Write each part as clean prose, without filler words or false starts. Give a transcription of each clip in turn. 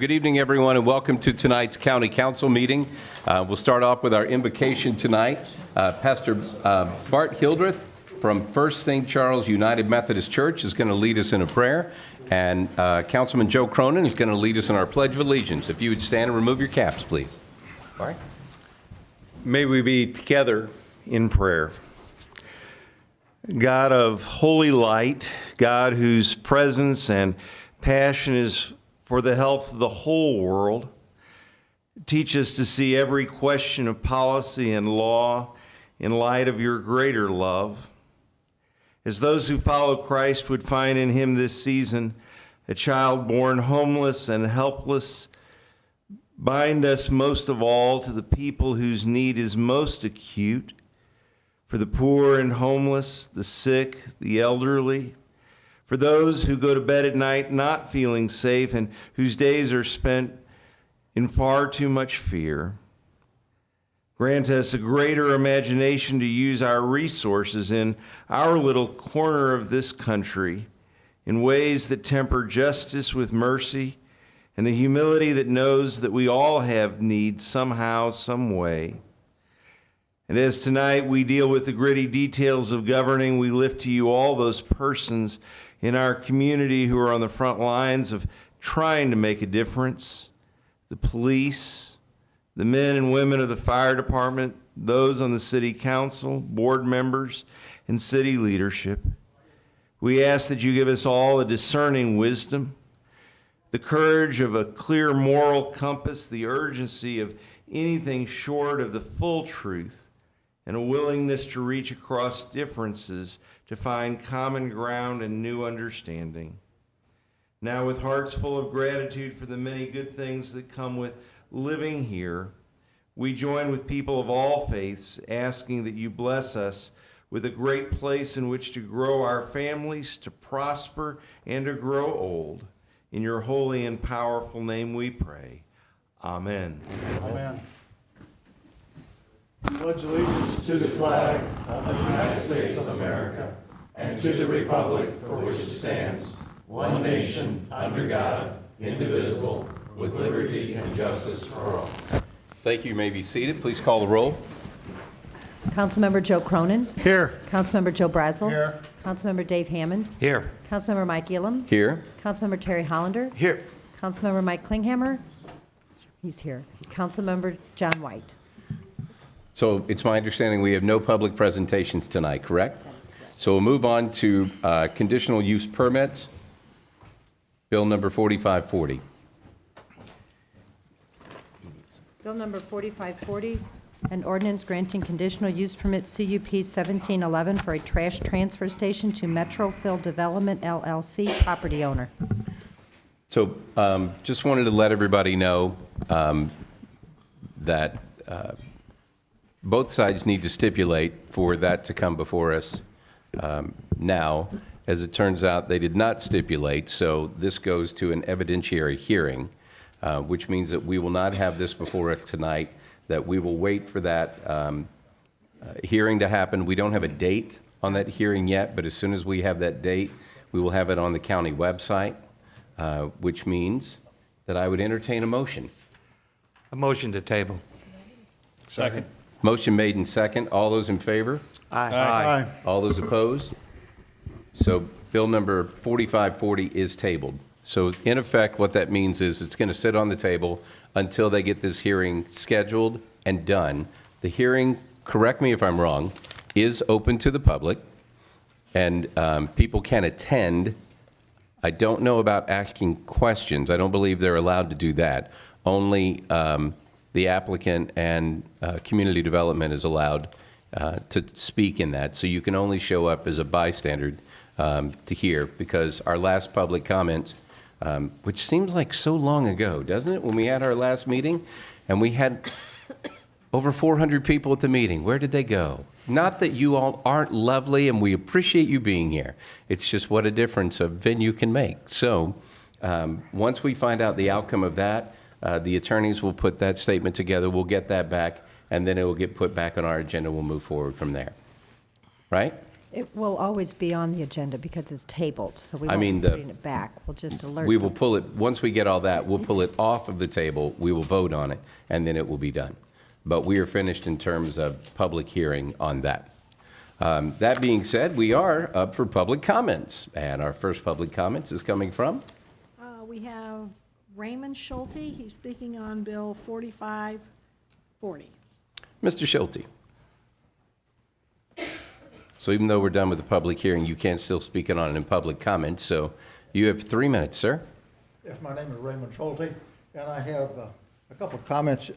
Good evening, everyone, and welcome to tonight's County Council meeting. We'll start off with our invocation tonight. Pastor Bart Hildreth from First St. Charles United Methodist Church is going to lead us in a prayer, and Councilman Joe Cronin is going to lead us in our Pledge of Allegiance. If you would stand and remove your caps, please. All right. May we be together in prayer. God of holy light, God whose presence and passion is for the health of the whole world, teach us to see every question of policy and law in light of your greater love. As those who follow Christ would find in him this season a child born homeless and helpless, bind us most of all to the people whose need is most acute, for the poor and homeless, the sick, the elderly, for those who go to bed at night not feeling safe and whose days are spent in far too much fear. Grant us a greater imagination to use our resources in our little corner of this country in ways that temper justice with mercy and the humility that knows that we all have needs somehow, some way. And as tonight we deal with the gritty details of governing, we lift to you all those persons in our community who are on the front lines of trying to make a difference. The police, the men and women of the fire department, those on the city council, board members, and city leadership. We ask that you give us all a discerning wisdom, the courage of a clear moral compass, the urgency of anything short of the full truth, and a willingness to reach across differences to find common ground and new understanding. Now, with hearts full of gratitude for the many good things that come with living here, we join with people of all faiths, asking that you bless us with a great place in which to grow our families, to prosper, and to grow old. In your holy and powerful name we pray. Amen. Amen. Pledge allegiance to the flag of the United States of America and to the republic for which it stands, one nation, under God, indivisible, with liberty and justice for all. Thank you. You may be seated. Please call the roll. Councilmember Joe Cronin. Here. Councilmember Joe Brazel. Here. Councilmember Dave Hammond. Here. Councilmember Mike Elam. Here. Councilmember Terry Hollander. Here. Councilmember Mike Klinghammer. He's here. Councilmember John White. So it's my understanding we have no public presentations tonight, correct? So we'll move on to conditional use permits, Bill number 4540. Bill number 4540, an ordinance granting conditional use permit CUP 1711 for a trash transfer station to Metrofill Development LLC property owner. So just wanted to let everybody know that both sides need to stipulate for that to come before us now. As it turns out, they did not stipulate, so this goes to an evidentiary hearing, which means that we will not have this before us tonight, that we will wait for that hearing to happen. We don't have a date on that hearing yet, but as soon as we have that date, we will have it on the county website, which means that I would entertain a motion. A motion to table. Second. Motion made in second. All those in favor? Aye. All those opposed? So bill number 4540 is tabled. So in effect, what that means is it's going to sit on the table until they get this hearing scheduled and done. The hearing, correct me if I'm wrong, is open to the public, and people can attend. I don't know about asking questions. I don't believe they're allowed to do that. Only the applicant and community development is allowed to speak in that. So you can only show up as a bystander to hear, because our last public comment, which seems like so long ago, doesn't it, when we had our last meeting, and we had over 400 people at the meeting. Where did they go? Not that you all aren't lovely, and we appreciate you being here. It's just what a difference a venue can make. So once we find out the outcome of that, the attorneys will put that statement together. We'll get that back, and then it will get put back on our agenda. We'll move forward from there. Right? It will always be on the agenda because it's tabled, so we I won't be mean, putting it back. We'll just alert We them. will pull it, once we get all that, we'll pull it off of the table, we will vote on it, and then it will be done. But we are finished in terms of public hearing on that. That being said, we are up for public comments, and our first public comments is coming from, We have Raymond Schulte. He's speaking on Bill 4540. Mr. Schulte. So even though we're done with the public hearing, you can still speak on it in public comment, so you have 3 minutes, sir. Yes, my name is Raymond Schulte, and I have a couple of comments.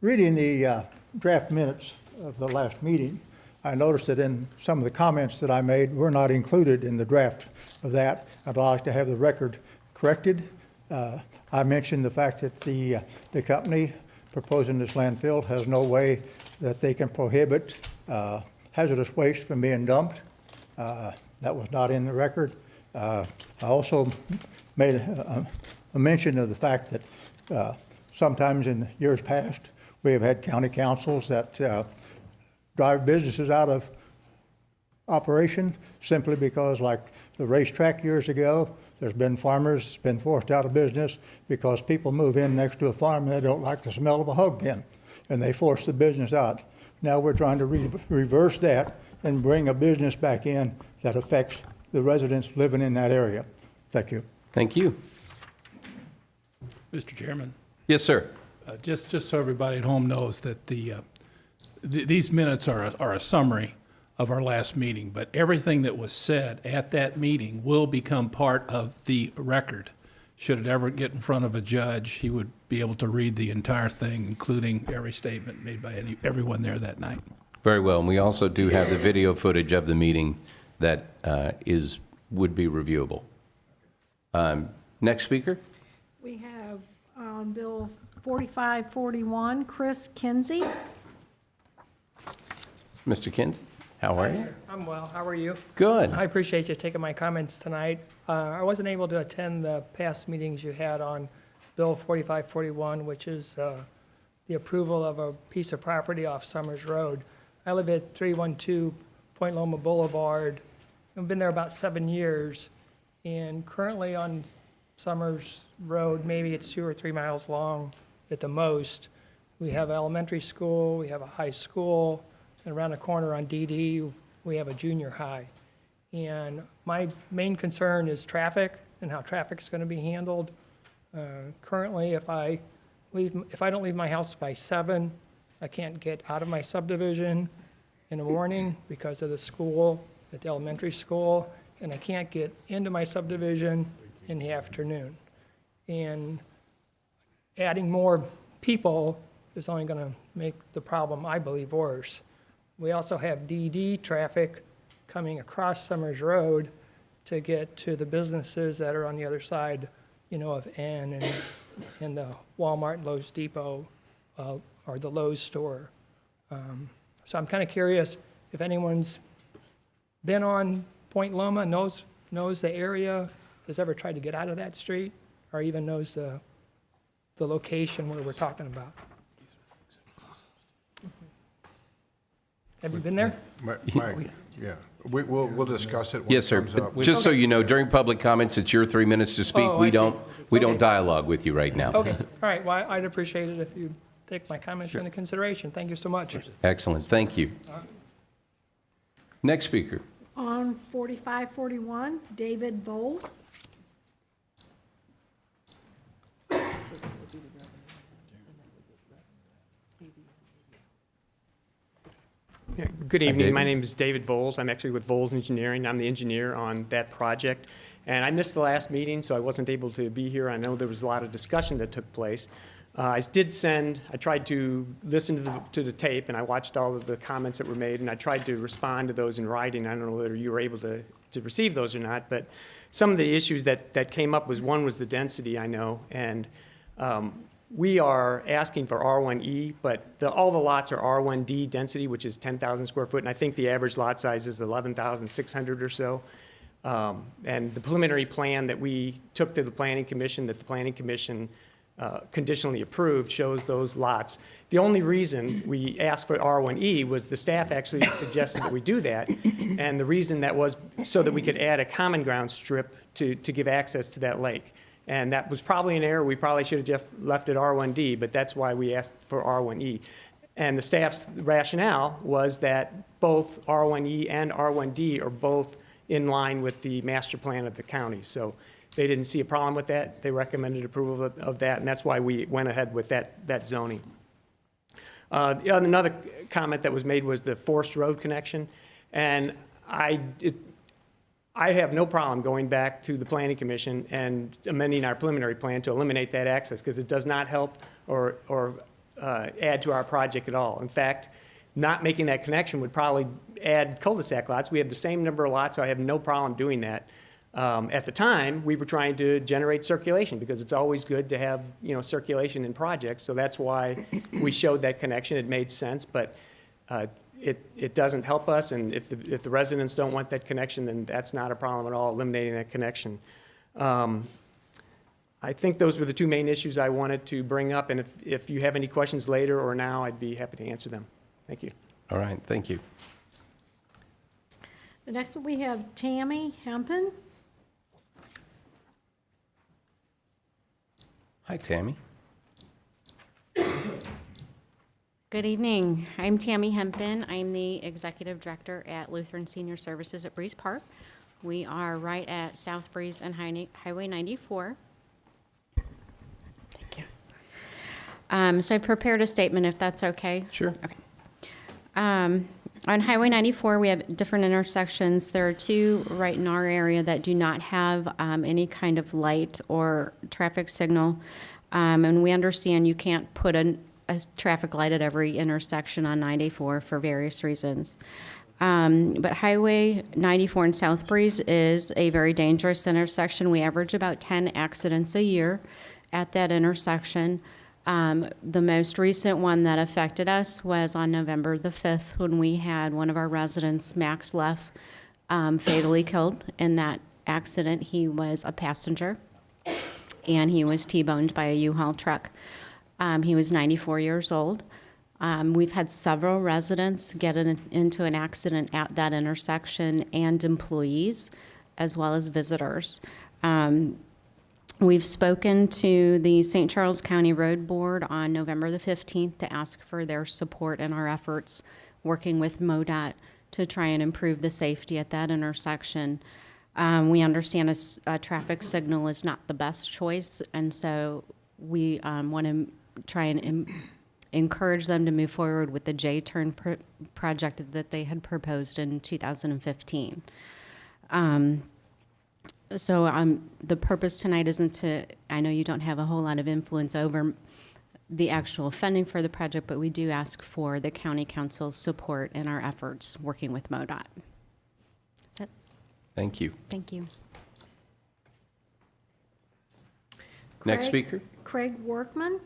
Reading the draft minutes of the last meeting, I noticed that in some of the comments that I made were not included in the draft of that. I'd like to have the record corrected. I mentioned the fact that the company proposing this landfill has no way that they can prohibit hazardous waste from being dumped. That was not in the record. I also made a mention of the fact that sometimes in years past, we have had county councils that drive businesses out of operation simply because, like the racetrack years ago, there's been farmers been forced out of business because people move in next to a farm and they don't like the smell of a hog pen, and they force the business out. Now we're trying to reverse that and bring a business back in that affects the residents living in that area. Thank you. Thank you. Mr. Chairman, Yes, sir. just so everybody at home knows that these minutes are a summary of our last meeting, but everything that was said at that meeting will become part of the record. Should it ever get in front of a judge, he would be able to read the entire thing, including every statement made by everyone there that night. Very well, and we also do have the video footage of the meeting that would be reviewable. Next speaker? We have on Bill 4541, Chris Kinsey. Mr. Kinsey, how are you? I'm well. How are you? Good. I appreciate you taking my comments tonight. I wasn't able to attend the past meetings you had on Bill 4541, which is the approval of a piece of property off Summers Road. I live at 312 Point Loma Boulevard. I've been there about 7 years, and currently on Summers Road, maybe it's 2 or 3 miles long at the most. We have elementary school, we have a high school, and around the corner on DD, we have a junior high. And my main concern is traffic and how traffic's going to be handled. Currently, if I don't leave my house by 7, I can't get out of my subdivision in the morning because of the school at the elementary school, and I can't get into my subdivision in the afternoon. And adding more people is only going to make the problem, I believe, worse. We also have DD traffic coming across Summers Road to get to the businesses that are on the other side, of N and the Walmart, Lowe's Depot, or the Lowe's store. So I'm kind of curious if anyone's been on Point Loma, knows the area, has ever tried to get out of that street, or even knows the location where we're talking about. Have you been there? Mike, yeah, we'll discuss it when Yes, it sir. comes up. Just so you know, during public comments, it's your 3 minutes to speak. Oh, We I see. don't Okay. dialogue with you right now. Okay, all right, well, I'd appreciate it if you take my comments into consideration. Thank you so much. Excellent, thank you. Next speaker. On 4541, David Voles. Yeah, good David. evening. My name is David Voles. I'm actually with Voles Engineering. I'm the engineer on that project. And I missed the last meeting, so I wasn't able to be here. I know there was a lot of discussion that took place. I tried to listen to the tape, and I watched all of the comments that were made, and I tried to respond to those in writing. I don't know whether you were able to receive those or not, but some of the issues that came up was, one was the density, I know, and we are asking for R1E, but all the lots are R1D density, which is 10,000 square foot, and I think the average lot size is 11,600 or so. And the preliminary plan that we took to the Planning Commission, that the Planning Commission conditionally approved shows those lots. The only reason we asked for R1E was the staff actually suggested that we do that, and the reason that was so that we could add a common ground strip to give access to that lake. And that was probably an error. We probably should have just left it R1D, but that's why we asked for R1E. And the staff's rationale was that both R1E and R1D are both in line with the master plan of the county. So they didn't see a problem with that. They recommended approval of that, and that's why we went ahead with that zoning. Another comment that was made was the Forest Road connection. And I have no problem going back to the Planning Commission and amending our preliminary plan to eliminate that access, because it does not help or add to our project at all. In fact, not making that connection would probably add cul-de-sac lots. We have the same number of lots, so I have no problem doing that. At the time, we were trying to generate circulation, because it's always good to have, circulation in projects. So that's why we showed that connection. It made sense, but it doesn't help us. And if the residents don't want that connection, then that's not a problem at all, eliminating that connection. I think those were the two main issues I wanted to bring up. And if you have any questions later or now, I'd be happy to answer them. Thank you. All right, thank you. The next one, we have Tammy Hempen. Hi, Tammy. Good evening. I'm Tammy Hempen. I'm the Executive Director at Lutheran Senior Services at Breeze Park. We are right at South Breeze and Highway 94. Thank you. So I prepared a statement, if that's okay. Sure. Okay. On Highway 94, we have different intersections. There are two right in our area that do not have any kind of light or traffic signal. And we understand you can't put a traffic light at every intersection on 94 for various reasons. But Highway 94 in South Breeze is a very dangerous intersection. We average about 10 accidents a year at that intersection. The most recent one that affected us was on November the 5th, when we had one of our residents, Max Leff, fatally killed in that accident. He was a passenger, and he was T-boned by a U-Haul truck. He was 94 years old. We've had several residents get into an accident at that intersection, and employees, as well as visitors. We've spoken to the St. Charles County Road Board on November the 15th to ask for their support in our efforts working with MoDOT to try and improve the safety at that intersection. We understand a traffic signal is not the best choice, and so we want to try and encourage them to move forward with the J-turn project that they had proposed in 2015. So the purpose tonight isn't to, I know you don't have a whole lot of influence over the actual funding for the project, but we do ask for the county council's support in our efforts working with MoDOT. That's it. Thank you. Thank you. Next speaker. Craig Workman.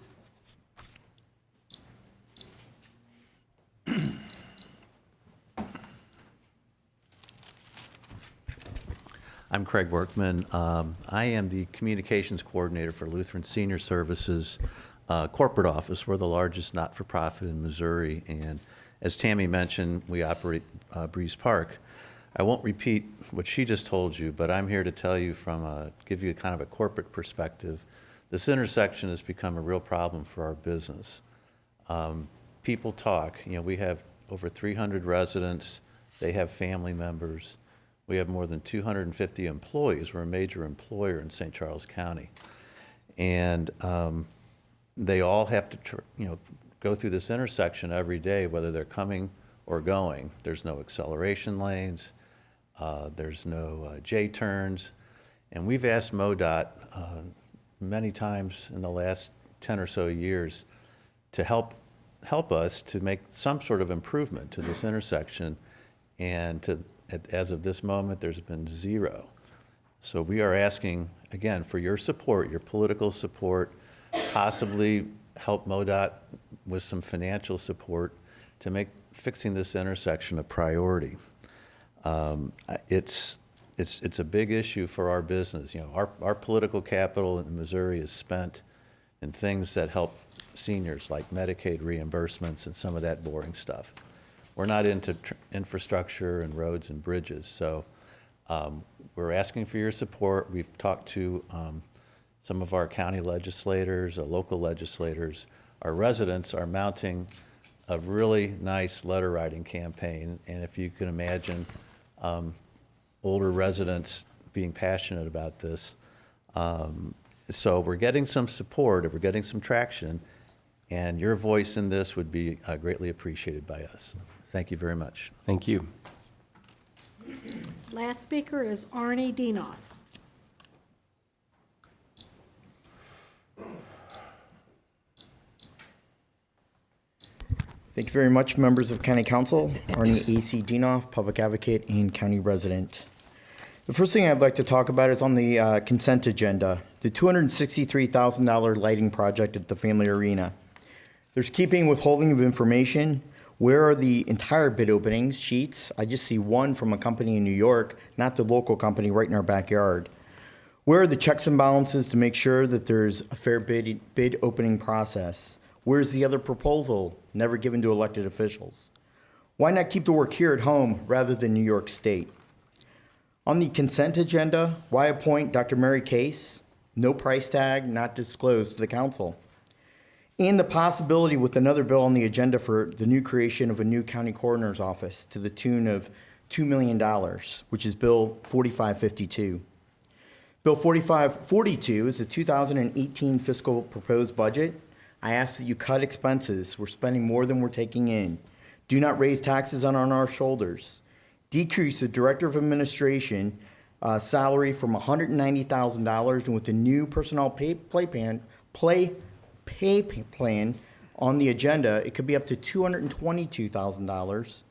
I'm Craig Workman. I am the communications coordinator for Lutheran Senior Services corporate office. We're the largest not-for-profit in Missouri, and as Tammy mentioned, we operate Breeze Park. I won't repeat what she just told you, but I'm here to tell you give you kind of a corporate perspective. This intersection has become a real problem for our business. People talk. We have over 300 residents. They have family members. We have more than 250 employees. We're a major employer in St. Charles County. And they all have to go through this intersection every day, whether they're coming or going. There's no acceleration lanes. There's no J-turns. And we've asked MoDOT many times in the last 10 or so years to help us to make some sort of improvement to this intersection. And as of this moment, there's been zero. So we are asking, again, for your support, your political support, possibly help MoDOT with some financial support to make fixing this intersection a priority. It's a big issue for our business. Our political capital in Missouri is spent and things that help seniors, like Medicaid reimbursements and some of that boring stuff. We're not into infrastructure and roads and bridges, so we're asking for your support. We've talked to some of our county legislators, local legislators. Our residents are mounting a really nice letter writing campaign, and if you can imagine older residents being passionate about this. So we're getting some support, we're getting some traction, and your voice in this would be greatly appreciated by us. Thank you very much. Thank you. Last speaker is Arnie Dienoff. Thank you very much, members of County Council. Arnie A.C. Dienoff, Public Advocate and County Resident. The first thing I'd like to talk about is on the consent agenda, the $263,000 lighting project at the Family Arena. There's keeping withholding of information. Where are the entire bid openings sheets? I just see one from a company in New York, not the local company right in our backyard. Where are the checks and balances to make sure that there's a fair bid opening process? Where's the other proposal never given to elected officials? Why not keep the work here at home rather than New York State? On the consent agenda, why appoint Dr. Mary Case? No price tag, not disclosed to the council. And the possibility with another bill on the agenda for the new creation of a new county coroner's office to the tune of $2 million, which is Bill 4552. Bill 4542 is the 2018 fiscal proposed budget. I ask that you cut expenses. We're spending more than we're taking in. Do not raise taxes on our shoulders. Decrease the Director of Administration salary from $190,000, and with the new personnel pay plan on the agenda, it could be up to $222,000.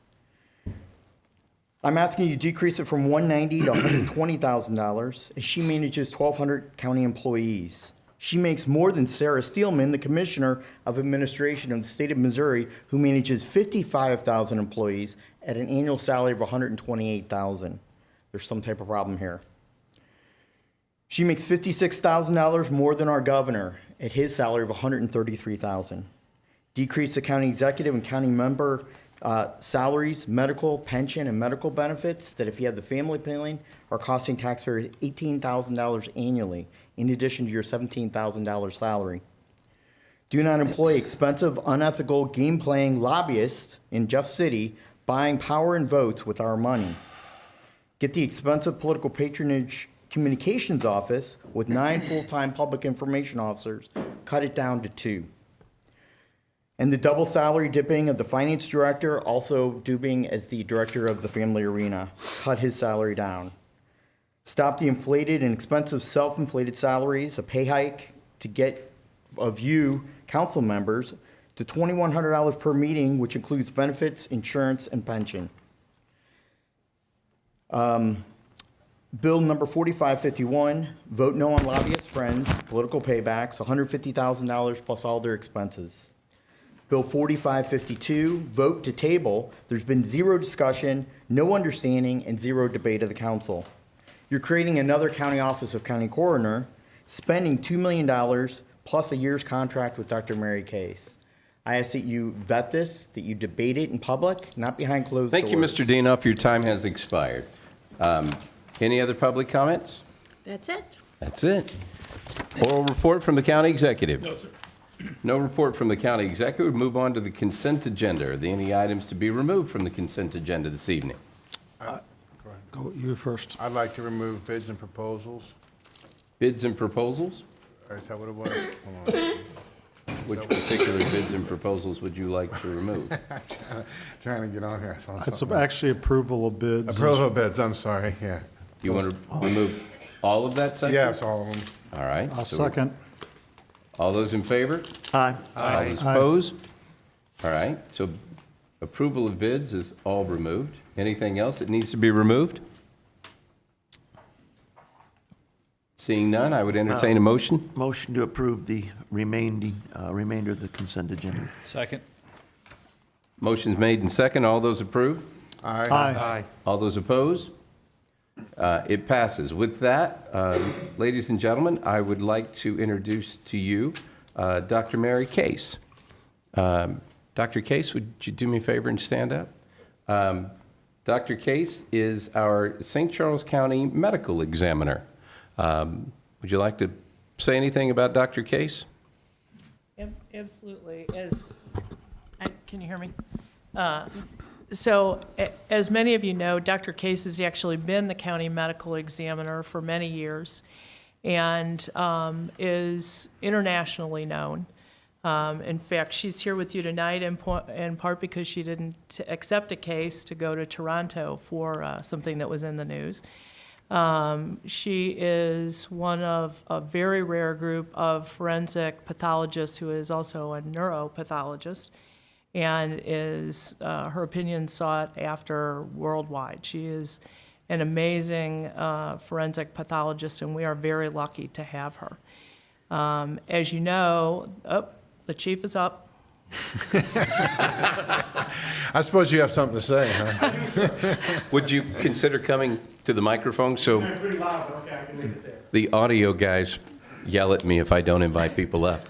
I'm asking you to decrease it from $190,000 to $120,000 as she manages 1,200 county employees. She makes more than Sarah Steelman, the Commissioner of Administration of the state of Missouri, who manages 55,000 employees at an annual salary of $128,000. There's some type of problem here. She makes $56,000 more than our governor at his salary of $133,000. Decrease the county executive and county member salaries, medical, pension, and medical benefits that, if you have the family plan, are costing taxpayers $18,000 annually, in addition to your $17,000 salary. Do not employ expensive, unethical, game-playing lobbyists in Jeff City buying power and votes with our money. Get the expensive political patronage communications office with 9 full-time public information officers, cut it down to 2. And the double salary dipping of the finance director, also dubbing as the director of the Family Arena, cut his salary down. Stop the inflated and expensive self-inflated salaries, a pay hike to get of you, council members, to $2,100 per meeting, which includes benefits, insurance, and pension. Bill number 4551, vote no on lobbyist friends, political paybacks, $150,000 plus all their expenses. Bill 4552, vote to table. There's been zero discussion, no understanding, and zero debate of the council. You're creating another county office of county coroner, spending $2 million plus a year's contract with Dr. Mary Case. I ask that you vet this, that you debate it in public, not behind closed doors. Thank you, Mr. Dienoff. Your time has expired. Any other public comments? That's it. That's it. Oral report from the county executive. No, sir. No report from the county executive. Move on to the consent agenda. Are there any items to be removed from the consent agenda this evening? Go you first. I'd like to remove bids and proposals. Bids and proposals? Or is that what it was? Hold on. Which particular bids and proposals would you like to remove? Trying to get on here. I saw It's something. actually approval of bids. Approval of bids, I'm sorry, yeah. You want to remove all of that section? Yes, all of them. All right. I'll so second. All those in favor? Aye. All those Aye. opposed? All right, so approval of bids is all removed. Anything else that needs to be removed? Seeing none, I would entertain a motion. Motion to approve the remainder of the consent agenda. Second. Motion's made and second. All those approve? Aye. Aye. All those opposed? It passes. With that, ladies and gentlemen, I would like to introduce to you Dr. Mary Case. Dr. Case, would you do me a favor and stand up? Dr. Case is our St. Charles County medical examiner. Would you like to say anything about Dr. Case? Absolutely. Can you hear me? So, as many of you know, Dr. Case has actually been the county medical examiner for many years and is internationally known. In fact, she's here with you tonight in part because she didn't accept a case to go to Toronto for something that was in the news. She is one of a very rare group of forensic pathologists who is also a neuropathologist and is her opinion sought after worldwide. She is an amazing forensic pathologist, and we are very lucky to have her. As you know, the chief is up. I suppose you have something to say, huh? Would you consider coming to the microphone so Pretty loud, but okay, I can leave it there. the audio guys yell at me if I don't invite people up?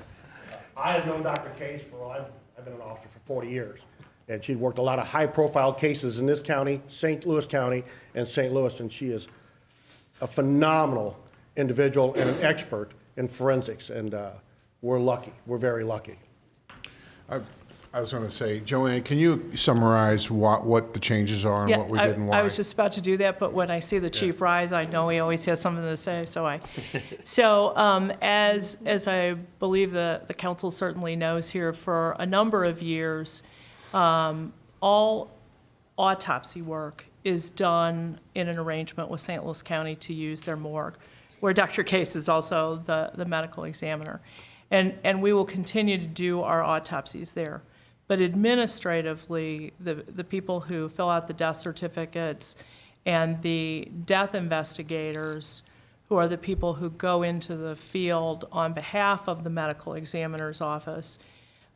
I have known Dr. Case I've been an officer for 40 years, and she'd worked a lot of high-profile cases in this county, St. Louis County, and St. Louis, and she is a phenomenal individual and an expert in forensics, and we're lucky. We're very lucky. I was going to say, Joanne, can you summarize what the changes are and what we did and why? I was just about to do that, but when I see the chief rise, I know he always has something to say, as I believe the council certainly knows here, for a number of years, all autopsy work is done in an arrangement with St. Louis County to use their morgue, where Dr. Case is also the medical examiner. And we will continue to do our autopsies there. But administratively, the people who fill out the death certificates and the death investigators, who are the people who go into the field on behalf of the medical examiner's office,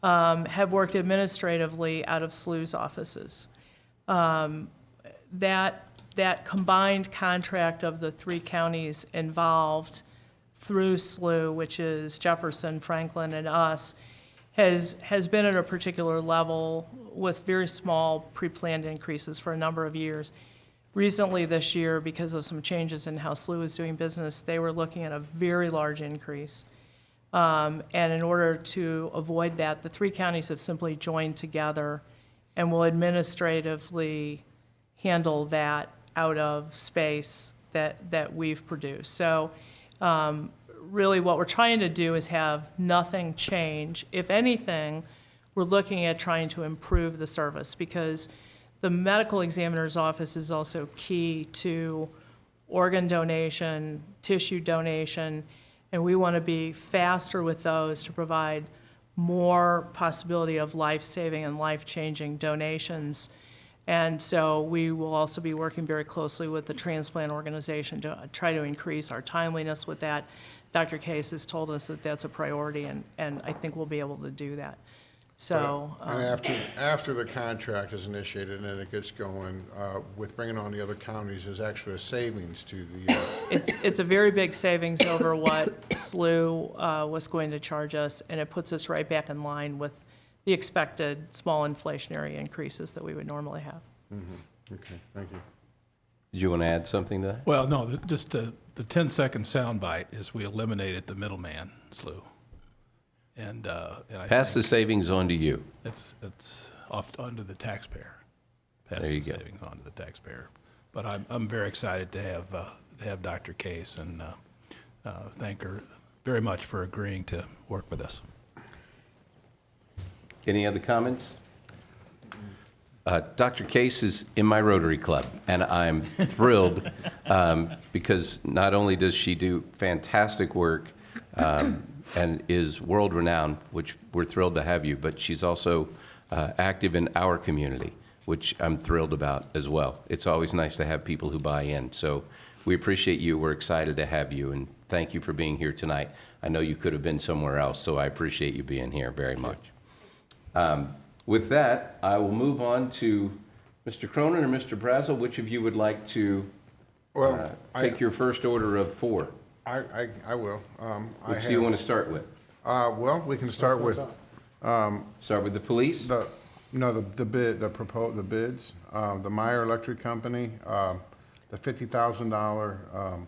have worked administratively out of SLU's offices. That combined contract of the three counties involved through SLU, which is Jefferson, Franklin, and us, has been at a particular level with very small pre-planned increases for a number of years. Recently this year, because of some changes in how SLU is doing business, they were looking at a very large increase. And in order to avoid that, the three counties have simply joined together and will administratively handle that out of space that we've produced. So really what we're trying to do is have nothing change. If anything, we're looking at trying to improve the service, because the medical examiner's office is also key to organ donation, tissue donation, and we want to be faster with those to provide more possibility of life-saving and life-changing donations. And so we will also be working very closely with the transplant organization to try to increase our timeliness with that. Dr. Case has told us that that's a priority, and I think we'll be able to do that. So, And after the contract is initiated and it gets going, with bringing on the other counties, there's actually a savings to the... It's a very big savings over what SLU was going to charge us, and it puts us right back in line with the expected small inflationary increases that we would normally have. Mm-hmm. Okay, thank you. Do you want to add something to that? Well, no, just the 10-second soundbite is we eliminated the middleman, SLU. And I Pass the think savings on to you. it's off onto the taxpayer. Pass There you the go. savings on to the taxpayer. But I'm very excited to have Dr. Case and thank her very much for agreeing to work with us. Any other comments? Dr. Case is in my Rotary Club, and I'm thrilled because not only does she do fantastic work and is world-renowned, which we're thrilled to have you, but she's also active in our community, which I'm thrilled about as well. It's always nice to have people who buy in. So we appreciate you. We're excited to have you, and thank you for being here tonight. I know you could have been somewhere else, so I appreciate you being here very much. With that, I will move on to Mr. Cronin or Mr. Brazel. Which of you would like to take your first order of four? I will. Which do you want to start with? Well, we can start with, Start with the police? the bids. The Meyer Electric Company, the $50,000.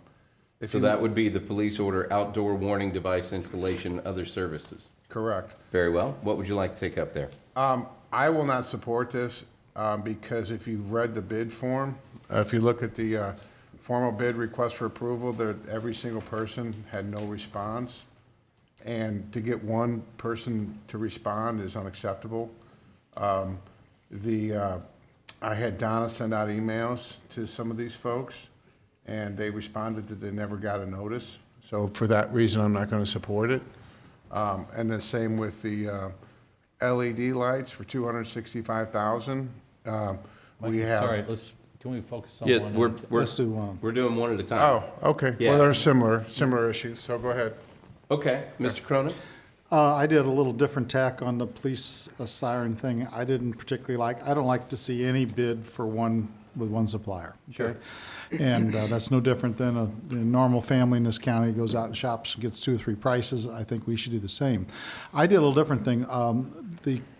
So that would be the police order outdoor warning device installation, other services. Correct. Very well. What would you like to take up there? I will not support this because if you've read the bid form, if you look at the formal bid request for approval, every single person had no response. And to get one person to respond is unacceptable. I had Donna send out emails to some of these folks, and they responded that they never got a notice. So for that reason, I'm not going to support it. And the same with the LED lights for $265,000. We have. Sorry, can we focus on Yeah, one? we're doing one at a time. Oh, okay. Yeah. Well, there are similar issues, so go ahead. Okay, Mr. Cronin? I did a little different tack on the police siren thing. I didn't particularly like, I don't like to see any bid for one with one supplier. Okay? And that's no different than a normal family in this county goes out and shops and gets 2 or 3 prices. I think we should do the same. I did a little different thing.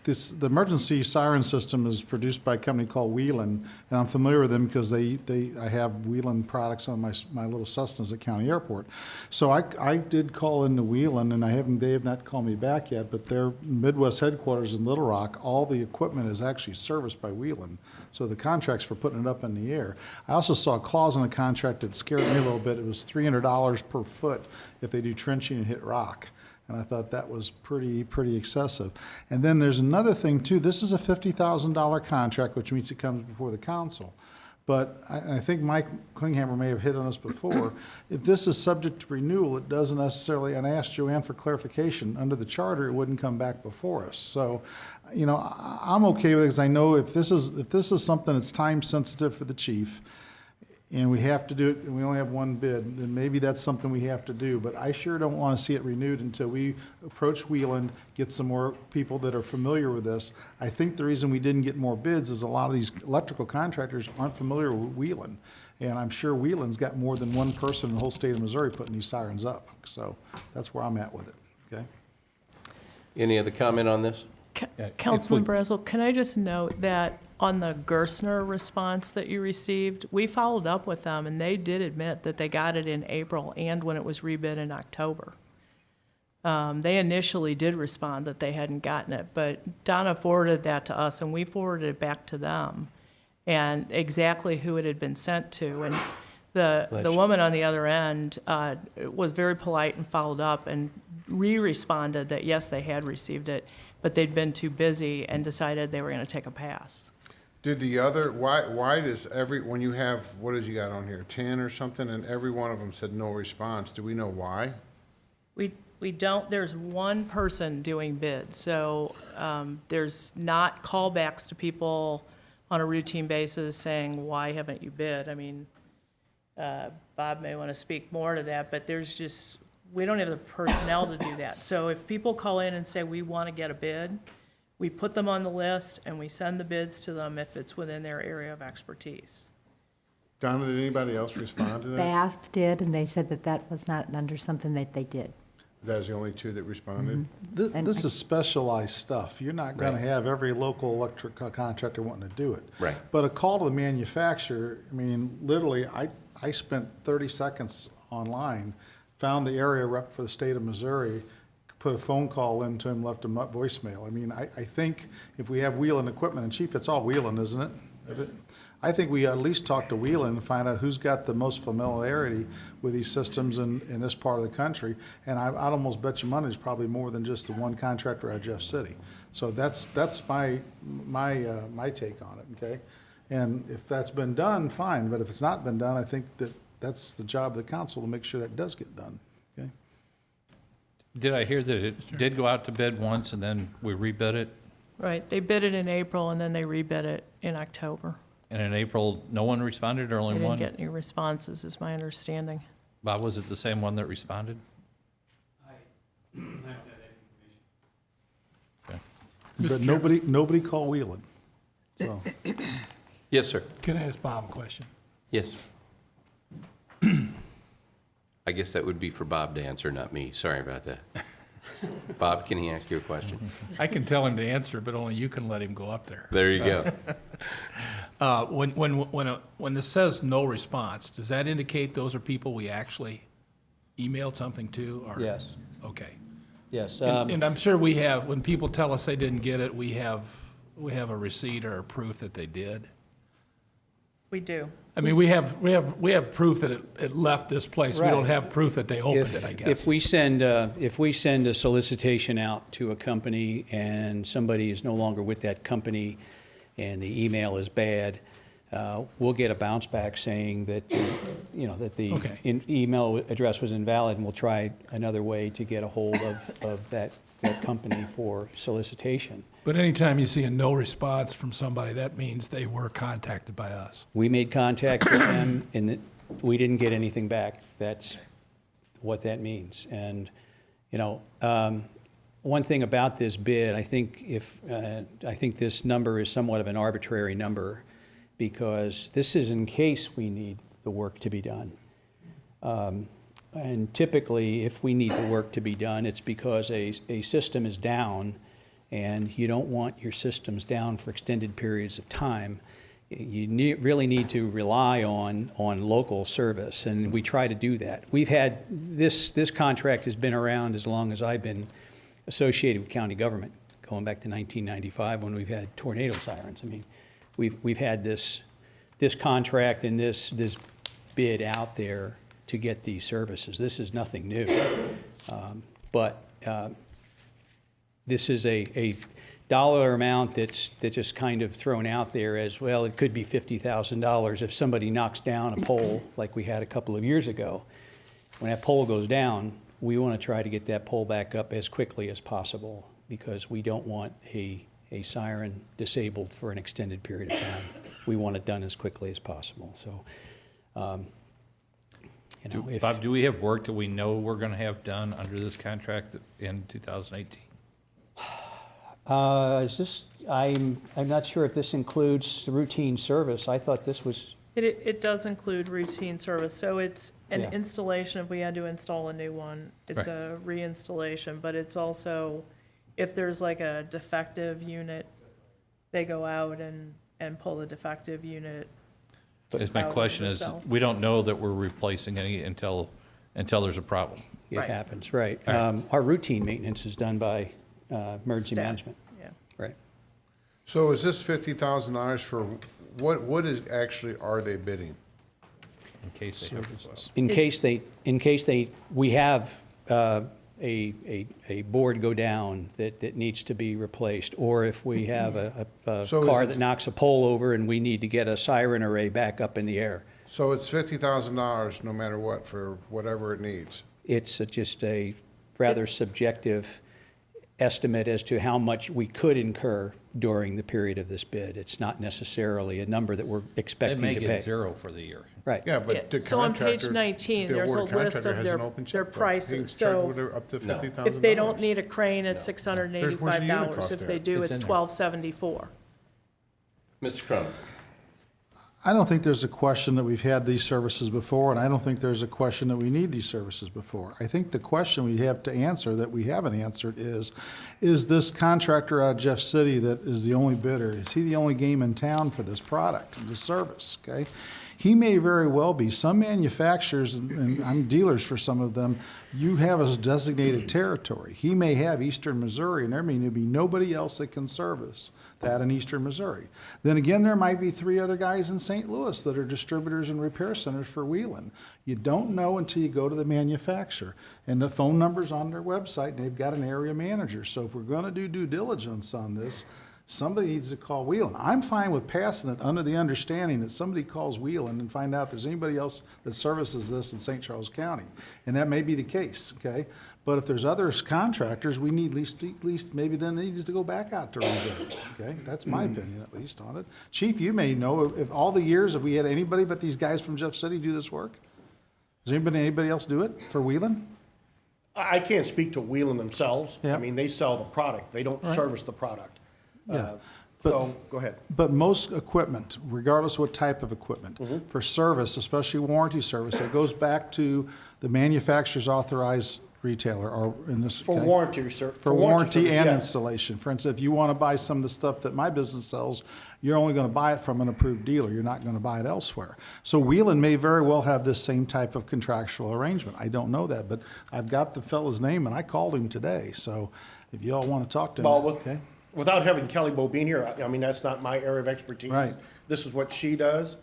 The emergency siren system is produced by a company called Wheelan, and I'm familiar with them because I have Wheelan products on my little Cessnas at County Airport. So I did call into Wheelan, and they have not called me back yet, but their Midwest headquarters in Little Rock, all the equipment is actually serviced by Wheelan. So the contract's for putting it up in the air. I also saw a clause in the contract that scared me a little bit. It was $300 per foot if they do trenching and hit rock. And I thought that was pretty excessive. And then there's another thing too. This is a $50,000 contract, which means it comes before the council. But I think Mike Klinghammer may have hit on this before. If this is subject to renewal, it doesn't necessarily, and I asked Joanne for clarification, under the charter, it wouldn't come back before us. So, you know, I'm okay with it because I know if this is something that's time sensitive for the chief, and we have to do it, and we only have one bid, then maybe that's something we have to do. But I sure don't want to see it renewed until we approach Wheelan, get some more people that are familiar with this. I think the reason we didn't get more bids is a lot of these electrical contractors aren't familiar with Wheelan. And I'm sure Wheelan's got more than one person in the whole state of Missouri putting these sirens up. So that's where I'm at with it, okay? Any other comment on this? Councilman Brazel, can I just note that on the Gerstner response that you received, we followed up with them, and they did admit that they got it in April and when it was rebid in October. They initially did respond that they hadn't gotten it, but Donna forwarded that to us, and we forwarded it back to them, and exactly who it had been sent to. And the woman on the other end was very polite and followed up and responded that, yes, they had received it, but they'd been too busy and decided they were going to take a pass. Did the other, why does when you have, what has he got on here, 10 or something, and every one of them said no response? Do we know why? We don't, there's one person doing bids, so there's not callbacks to people on a routine basis saying, why haven't you bid? I mean, Bob may want to speak more to that, but there's just, we don't have the personnel to do that. So if people call in and say, we want to get a bid, we put them on the list and we send the bids to them if it's within their area of expertise. Donna, did anybody else respond to that? Bath did, and they said that that was not under something that they did. That was the only 2 that responded? This is specialized stuff. You're not going to have every local electric contractor wanting to do it. Right. But a call to the manufacturer, I mean, literally, I spent 30 seconds online, found the area rep for the state of Missouri, put a phone call into him, left him a voicemail. I mean, I think if we have Wheelan equipment, and Chief, it's all Wheelan, isn't it? I think we at least talk to Wheelan and find out who's got the most familiarity with these systems in this part of the country. And I'd almost bet you money there's probably more than just the one contractor at Jeff City. So that's my take on it, okay? And if that's been done, fine. But if it's not been done, I think that's the job of the council to make sure that does get done, okay? Did I hear that it did go out to bid once and then we rebid it? Right, they bid it in April and then they rebid it in October. And in April, no one responded or only They one? didn't get any responses, is my understanding. Bob, was it the same one that responded? Okay. But nobody call Wheelan, so. Yes, sir. Can I ask Bob a question? Yes. I guess that would be for Bob to answer, not me. Sorry about that. Bob, can he ask you a question? I can tell him to answer, but only you can let him go up there. There you go. When this says no response, does that indicate those are people we actually emailed something to? Or? Yes. Okay. Yes. And I'm sure we have, when people tell us they didn't get it, we have a receipt or a proof that they did. We do. I mean, we have proof that it left this place. We don't Right. have proof that they opened it, I guess. If we send a solicitation out to a company and somebody is no longer with that company and the email is bad, we'll get a bounce back saying that, that the Okay. email address was invalid, and we'll try another way to get a hold of that company for solicitation. But anytime you see a no response from somebody, that means they were contacted by us. We made contact with them, and we didn't get anything back. That's what that means. And, one thing about this bid, I think this number is somewhat of an arbitrary number, because this is in case we need the work to be done. And typically, if we need the work to be done, it's because a system is down, and you don't want your systems down for extended periods of time. You really need to rely on local service, and we try to do that. We've had, this contract has been around as long as I've been associated with county government, going back to 1995 when we've had tornado sirens. I mean, we've had this contract and this bid out there to get these services. This is nothing new. But this is a dollar amount that's just kind of thrown out there as, well, it could be $50,000 if somebody knocks down a pole like we had a couple of years ago. When that pole goes down, we want to try to get that pole back up as quickly as possible, because we don't want a siren disabled for an extended period of time. We want it done as quickly as possible. So, Bob, do we have work that we know we're going to have done under this contract in 2018? I'm not sure if this includes routine service. I thought this was. It does include routine service, so it's an Yeah. installation if we had to install a new one. It's Right. a reinstallation, but it's also, if there's like a defective unit, they go out and pull the defective unit. As my out of question the is, cell. we don't know that we're replacing any until there's a problem. It Right. happens, right. All right. Our routine maintenance is done by emergency Staff. management. Yeah. Right. So is this $50,000 for, what is actually, are they bidding? In case they have requests. In case we have a board go down that needs to be replaced, or if we have a So is car it- that knocks a pole over and we need to get a siren array back up in the air. So it's $50,000 no matter what, for whatever it needs? It's just a rather subjective estimate as to how much we could incur during the period of this bid. It's not necessarily a number that we're They expecting may to get pay. 0 for the year. Right. Yeah, but Yeah, the so on page contractor, 19, the there's a award list contractor of has their an open their checkbook. He prices. can charge So whatever, up to No. $50,000. if they don't need a crane, it's Where's the unit $685. cost If at? they do, It's it's in there. $1,274. Mr. Crum? I don't think there's a question that we've had these services before, and I don't think there's a question that we need these services before. I think the question we have to answer that we haven't answered is this contractor out of Jeff City that is the only bidder, is he the only game in town for this product and this service, okay? He may very well be. Some manufacturers, and I'm dealers for some of them, you have a designated territory. He may have eastern Missouri, and there may be nobody else that can service that in eastern Missouri. Then again, there might be 3 other guys in St. Louis that are distributors and repair centers for Wheeling. You don't know until you go to the manufacturer. And the phone number's on their website, and they've got an area manager. So if we're gonna do due diligence on this, somebody needs to call Wheeling. I'm fine with passing it under the understanding that somebody calls Wheeling and find out if there's anybody else that services this in St. Charles County. And that may be the case, okay? But if there's other contractors, we need at least maybe then it needs to go back out to rebid, okay? That's my opinion at least on it. Chief, you may know, if all the years, have we had anybody but these guys from Jeff City do this work? Does anybody else do it for Wheeling? I can't speak to Wheeling themselves. Yeah. I mean, they sell the product. They don't Right. service the product. Yeah. So, go ahead. But most equipment, regardless of what type of equipment, for service, especially warranty service, it goes back to the manufacturer's authorized retailer, or in this. For okay? warranty, sir. For warranty service, and yes. installation. For instance, if you want to buy some of the stuff that my business sells, you're only going to buy it from an approved dealer. You're not going to buy it elsewhere. So Wheelan may very well have this same type of contractual arrangement. I don't know that, but I've got the fellow's name, and I called him today. So if you all want to talk to him, Well, okay? without having Kelly Bobine here, I mean, that's not my area of expertise. Right. This is what she does.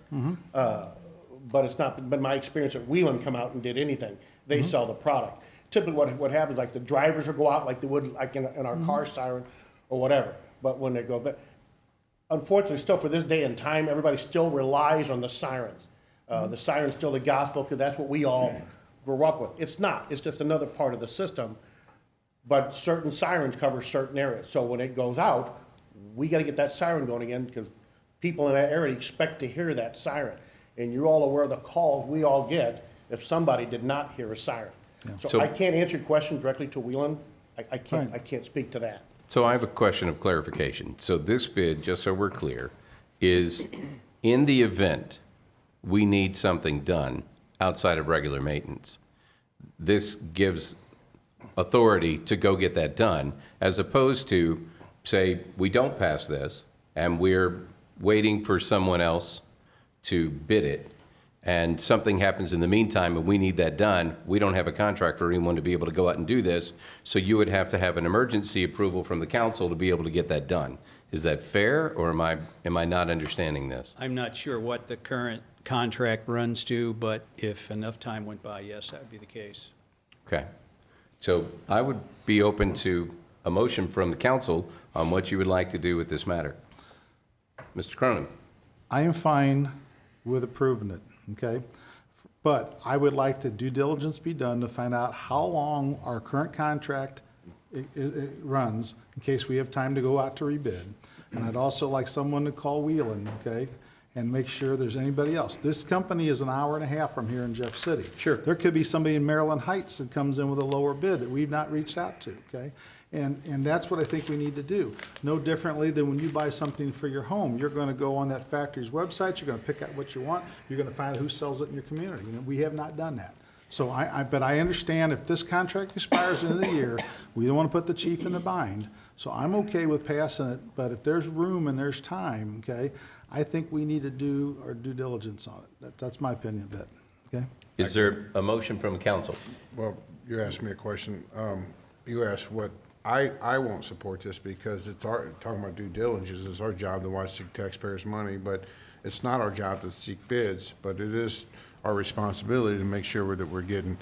But it's not been my experience that Wheelan come out and did anything. They sell the product. Typically what happens, like the drivers will go out like they would like in our car siren or whatever. But when they go back, unfortunately, still for this day and time, everybody still relies on the sirens. The siren's still the gospel because that's what we all grew up with. It's not. It's just another part of the system. But certain sirens cover certain areas. So when it goes out, we got to get that siren going again because people in that area expect to hear that siren. And you're all aware of the calls we all get if somebody did not hear a siren. So I can't answer your question directly to Wheelan. I can't speak to that. So I have a question of clarification. So this bid, just so we're clear, is in the event we need something done outside of regular maintenance, this gives authority to go get that done, as opposed to, say, we don't pass this, and we're waiting for someone else to bid it, and something happens in the meantime and we need that done, we don't have a contract for anyone to be able to go out and do this, so you would have to have an emergency approval from the council to be able to get that done. Is that fair, or am I not understanding this? I'm not sure what the current contract runs to, but if enough time went by, yes, that would be the case. Okay. So I would be open to a motion from the council on what you would like to do with this matter. Mr. Cronin. I am fine with approving it, okay? But I would like the due diligence be done to find out how long our current contract it runs, in case we have time to go out to rebid. And I'd also like someone to call Wheelan, okay, and make sure there's anybody else. This company is an hour and a half from here in Jeff City. Sure. There could be somebody in Maryland Heights that comes in with a lower bid that we've not reached out to, okay? And that's what I think we need to do. No differently than when you buy something for your home. You're going to go on that factory's website, you're going to pick out what you want, you're going to find out who sells it in your community. You know, we have not done that. So but I understand if this contract expires in the year, we don't want to put the chief in the bind. So I'm okay with passing it, but if there's room and there's time, okay, I think we need to do our due diligence on it. That's my opinion of it, okay? Is there a motion from council? Well, you asked me a question. You asked what, I won't support this because it's talking about due diligence, it's our job to watch the taxpayers' money, but it's not our job to seek bids, but it is our responsibility to make sure that we're getting,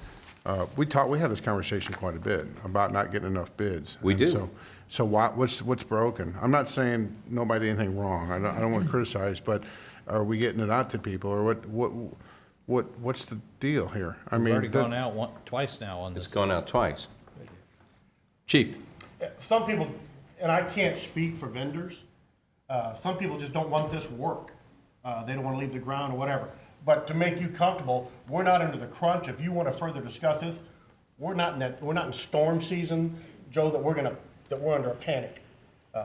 we have this conversation quite a bit about not getting enough bids. We And do. So what's broken? I'm not saying nobody did anything wrong. I don't want to criticize, but are we getting it out to people, or what's the deal here? I We've mean, already gone out twice now on this. It's gone out twice. Chief. Some people, and I can't speak for vendors, some people just don't want this work. They don't want to leave the ground or whatever. But to make you comfortable, we're not into the crunch. If you want to further discuss this, we're not in storm season, Joe, that we're under a panic.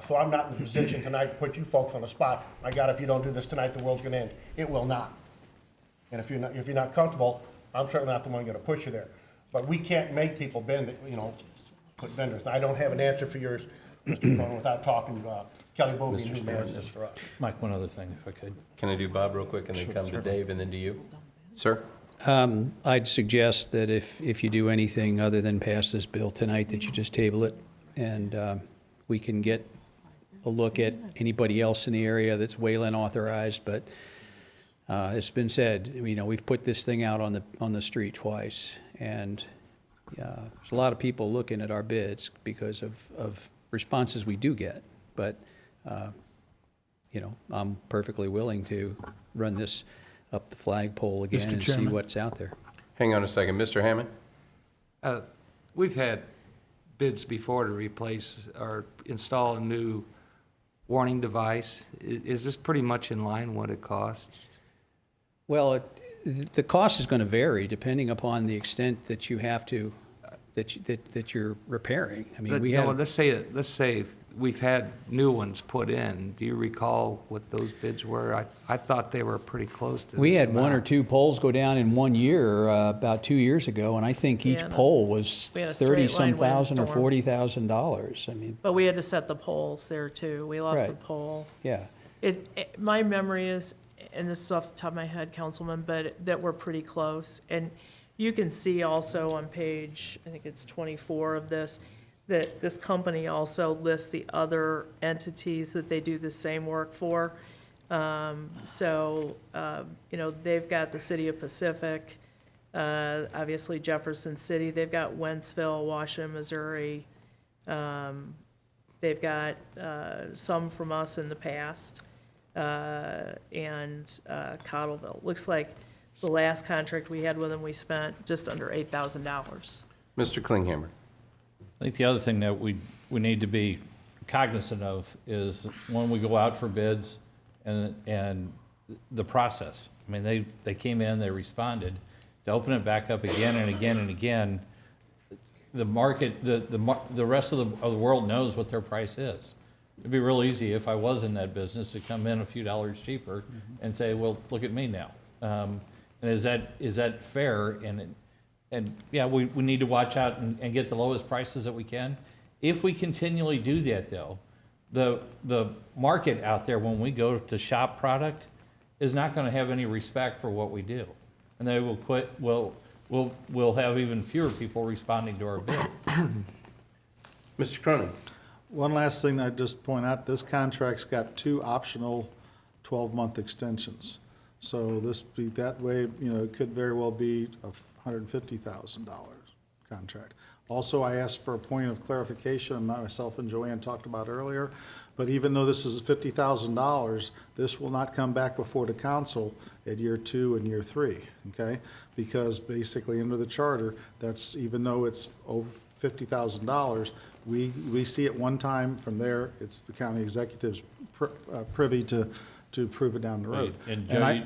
So I'm not in a position tonight to put you folks on the spot. My God, if you don't do this tonight, the world's going to end. It will not. And if you're not comfortable, I'm certainly not the one going to push you there. But we can't make people bend, put vendors. Now, I don't have an answer for yours, Mr. Cronin, without talking to Kelly Bobine, who manages this for us. Mike, one other thing, if I could. Can I do Bob real quick and then come to Dave and then to you? Sir? I'd suggest that if you do anything other than pass this bill tonight, that you just table it, and we can get a look at anybody else in the area that's Wayland authorized, but it's been said, we've put this thing out on the street twice, and there's a lot of people looking at our bids because of responses we do get, but I'm perfectly willing to run this up the flagpole again and see what's out there. Hang on a second. Mr. Hammond? We've had bids before to replace or install a new warning device. Is this pretty much in line what it costs? Well, the cost is going to vary depending upon the extent that you have to, that you're repairing. I mean, let's say we've had new ones put in. Do you recall what those bids were? I thought they were pretty close to this We had one or amount. two poles go down in 1 year, about 2 years ago, and I think each Yeah, no. pole was We had a straight line 30-some thousand or windstorm. $40,000. I mean, But we had to set the poles there too. We lost the Right. pole. yeah. My memory is, and this is off the top of my head, Councilman, but that we're pretty close. And you can see also on page, I think it's 24 of this, that this company also lists the other entities that they do the same work for. They've got the City of Pacific, obviously Jefferson City, they've got Wentzville, Washington, Missouri. They've got some from us in the past, and Cottleville. Looks like the last contract we had with them, we spent just under $8,000. Mr. Klinghammer. I think the other thing that we need to be cognizant of is when we go out for bids and the process. I mean, they came in, they responded. To open it back up again and again and again, the market, the rest of the world knows what their price is. It'd be real easy if I was in that business to come in a few dollars cheaper and say, well, look at me now. And is that fair? And yeah, we need to watch out and get the lowest prices that we can. If we continually do that, though, the market out there, when we go to shop product, is not going to have any respect for what we do. And they will quit, we'll have even fewer people responding to our bid. Mr. Cronin. One last thing I'd just point out, this contract's got 2 optional 12-month extensions. So that way, it could very well be a $150,000 contract. Also, I asked for a point of clarification, myself and Joanne talked about earlier, but even though this is $50,000, this will not come back before the council at year 2 and year 3, okay? Because basically under the charter, that's, even though it's over $50,000, we see it one time. From there, it's the county executive's privy to prove it down the road. And Joe,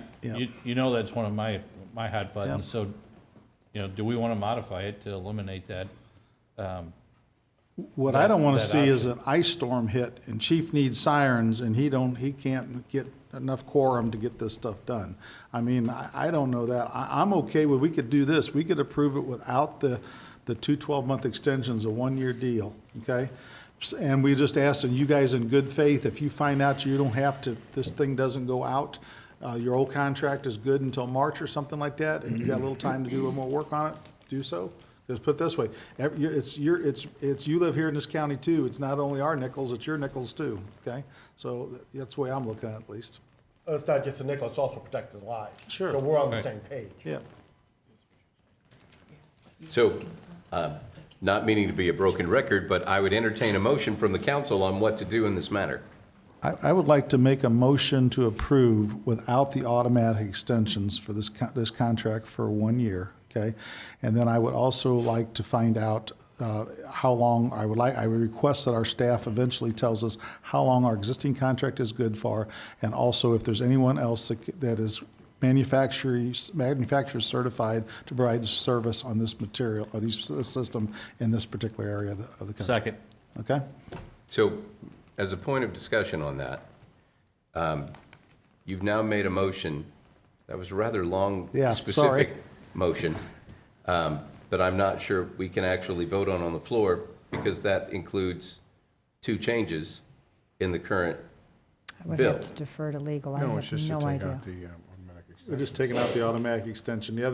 you know that's one of my hot buttons. Yeah. So, do we want to modify it to eliminate that? What I don't want to see is an ice storm hit and chief needs sirens and he can't get enough quorum to get this stuff done. I mean, I don't know that. I'm okay with, we could do this. We could approve it without the 2 12-month extensions, a 1-year deal, okay? And we just ask, and you guys in good faith, if you find out you don't have to, this thing doesn't go out, your old contract is good until March or something like that, and you got a little time to do a little more work on it, do so. Just put it this way, it's you live here in this county too. It's not only our nickels, it's your nickels too, okay? So that's the way I'm looking at it, at least. It's not just a nickel, it's also protecting lives. Sure. So we're on the Right. same page. Yeah. So, not meaning to be a broken record, but I would entertain a motion from the council on what to do in this matter. I would like to make a motion to approve without the automatic extensions for this contract for 1 year, okay? And then I would also like to find out how long, I would request that our staff eventually tells us how long our existing contract is good for, and also if there's anyone else that is manufacturer certified to provide service on this material, or this system in this particular area of the country. Second. Okay? So, as a point of discussion on that, you've now made a motion, that was a rather long, Yeah, specific sorry. motion, but I'm not sure we can actually vote on the floor, because that includes 2 changes in the current I would bill. have to defer to legal. I No, it's have just to no take idea. out the automatic extension. We're just taking out the automatic extension. The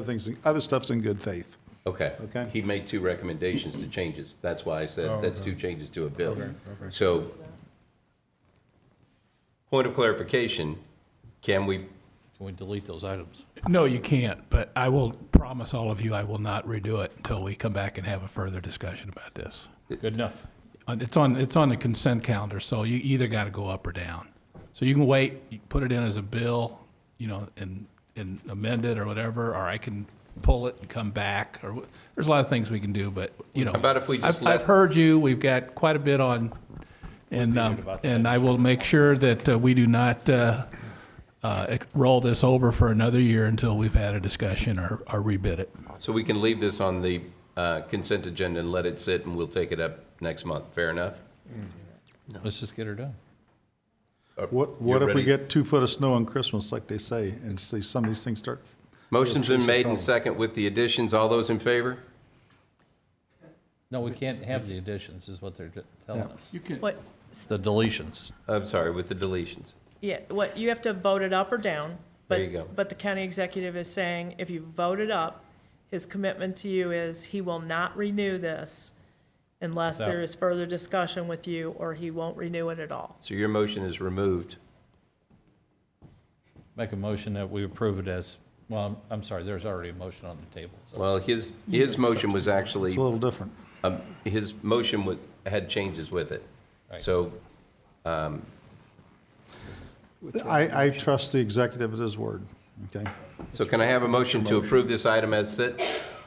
other stuff's in good faith. Okay. Okay. He made 2 recommendations to changes. That's why I said that's okay. 2 changes to a bill. Okay. So, point of clarification, can we, Can we delete those items? No, you can't, but I will promise all of you I will not redo it until we come back and have a further discussion about this. Good enough. It's on the consent calendar, so you either got to go up or down. So you can wait, you can put it in as a bill, and amend it or whatever, or I can pull it and come back, or there's a lot of things we can do, but, How about if we just I've heard you, we've got quite a bit on, and I will make sure that we do not roll this over for another year until we've had a discussion or rebid it. so we can leave this on the consent agenda and let it sit, and we'll take it up next month. Fair enough? Let's just get her done. What if we ready? get 2 foot of snow on Christmas, like they say, and see some of these things start? Motion's been made and problem. second with the additions. All those in favor? No, we can't have the additions, is what they're telling us. What, The deletions. I'm sorry, with the deletions. yeah, what, you have to vote it up or down. But, There you go. But the county executive is saying, if you vote it up, his commitment to you is he will not renew this unless No. there is further discussion with you, or he won't renew it at all. So your motion is removed. Make a motion that we approve it as, well, I'm sorry, there's already a motion on the table. so. Well, his motion was actually, It's a little different. his motion had changes with it. So, I trust the executive at his word, okay? so can I have a motion to approve this item as sit?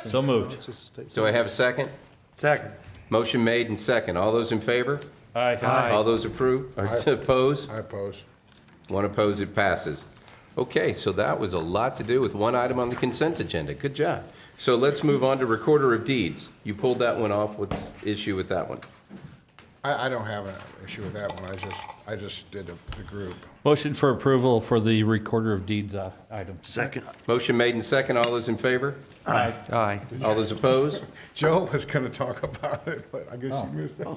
So moved. It's just a statement. Do I have a second? Second. Motion made and second. All those in favor? Aye. All those approve, or oppose? I oppose. One opposed, it passes. Okay, so that was a lot to do with one item on the consent agenda. Good job. So let's move on to Recorder of Deeds. You pulled that one off. What's the issue with that one? I don't have an issue with that one. I just did the group. Motion for approval for the Recorder of Deeds item. Second. Motion made and second. All those in favor? Aye. Aye. All those opposed? Joe was gonna talk about it, but I guess you missed it.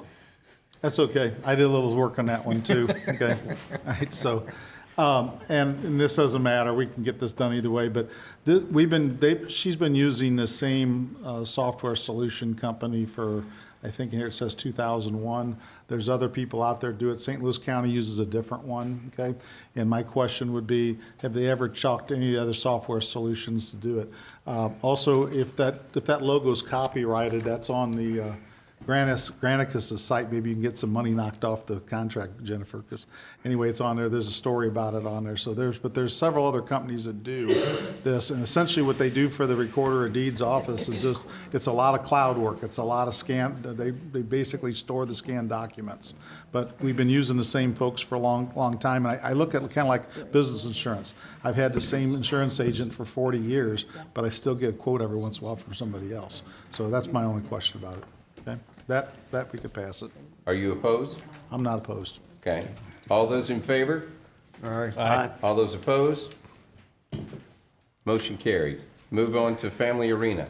That's okay. I did a little work on that one too, okay? All right, so, and this doesn't matter, we can get this done either way, but she's been using the same software solution company for, I think here it says 2001. There's other people out there do it. St. Louis County uses a different one, okay? And my question would be, have they ever chalked any other software solutions to do it? Also, if that logo's copyrighted, that's on the Granicus' site, maybe you can get some money knocked off the contract, Jennifer, because anyway, it's on there, there's a story about it on there, so there's several other companies that do this, and essentially what they do for the Recorder of Deeds office is just, it's a lot of cloud work, it's a lot of they basically store the scanned documents, but we've been using the same folks for a long time, and I look at it kind of like business insurance. I've had the same insurance agent for 40 years, but I still get a quote every once in a while from somebody else, so that's my only question about it. Okay, that we could pass it. Are you opposed? I'm not opposed. Okay. All those in favor? Aye. All those opposed? Motion carries. Move on to Family Arena.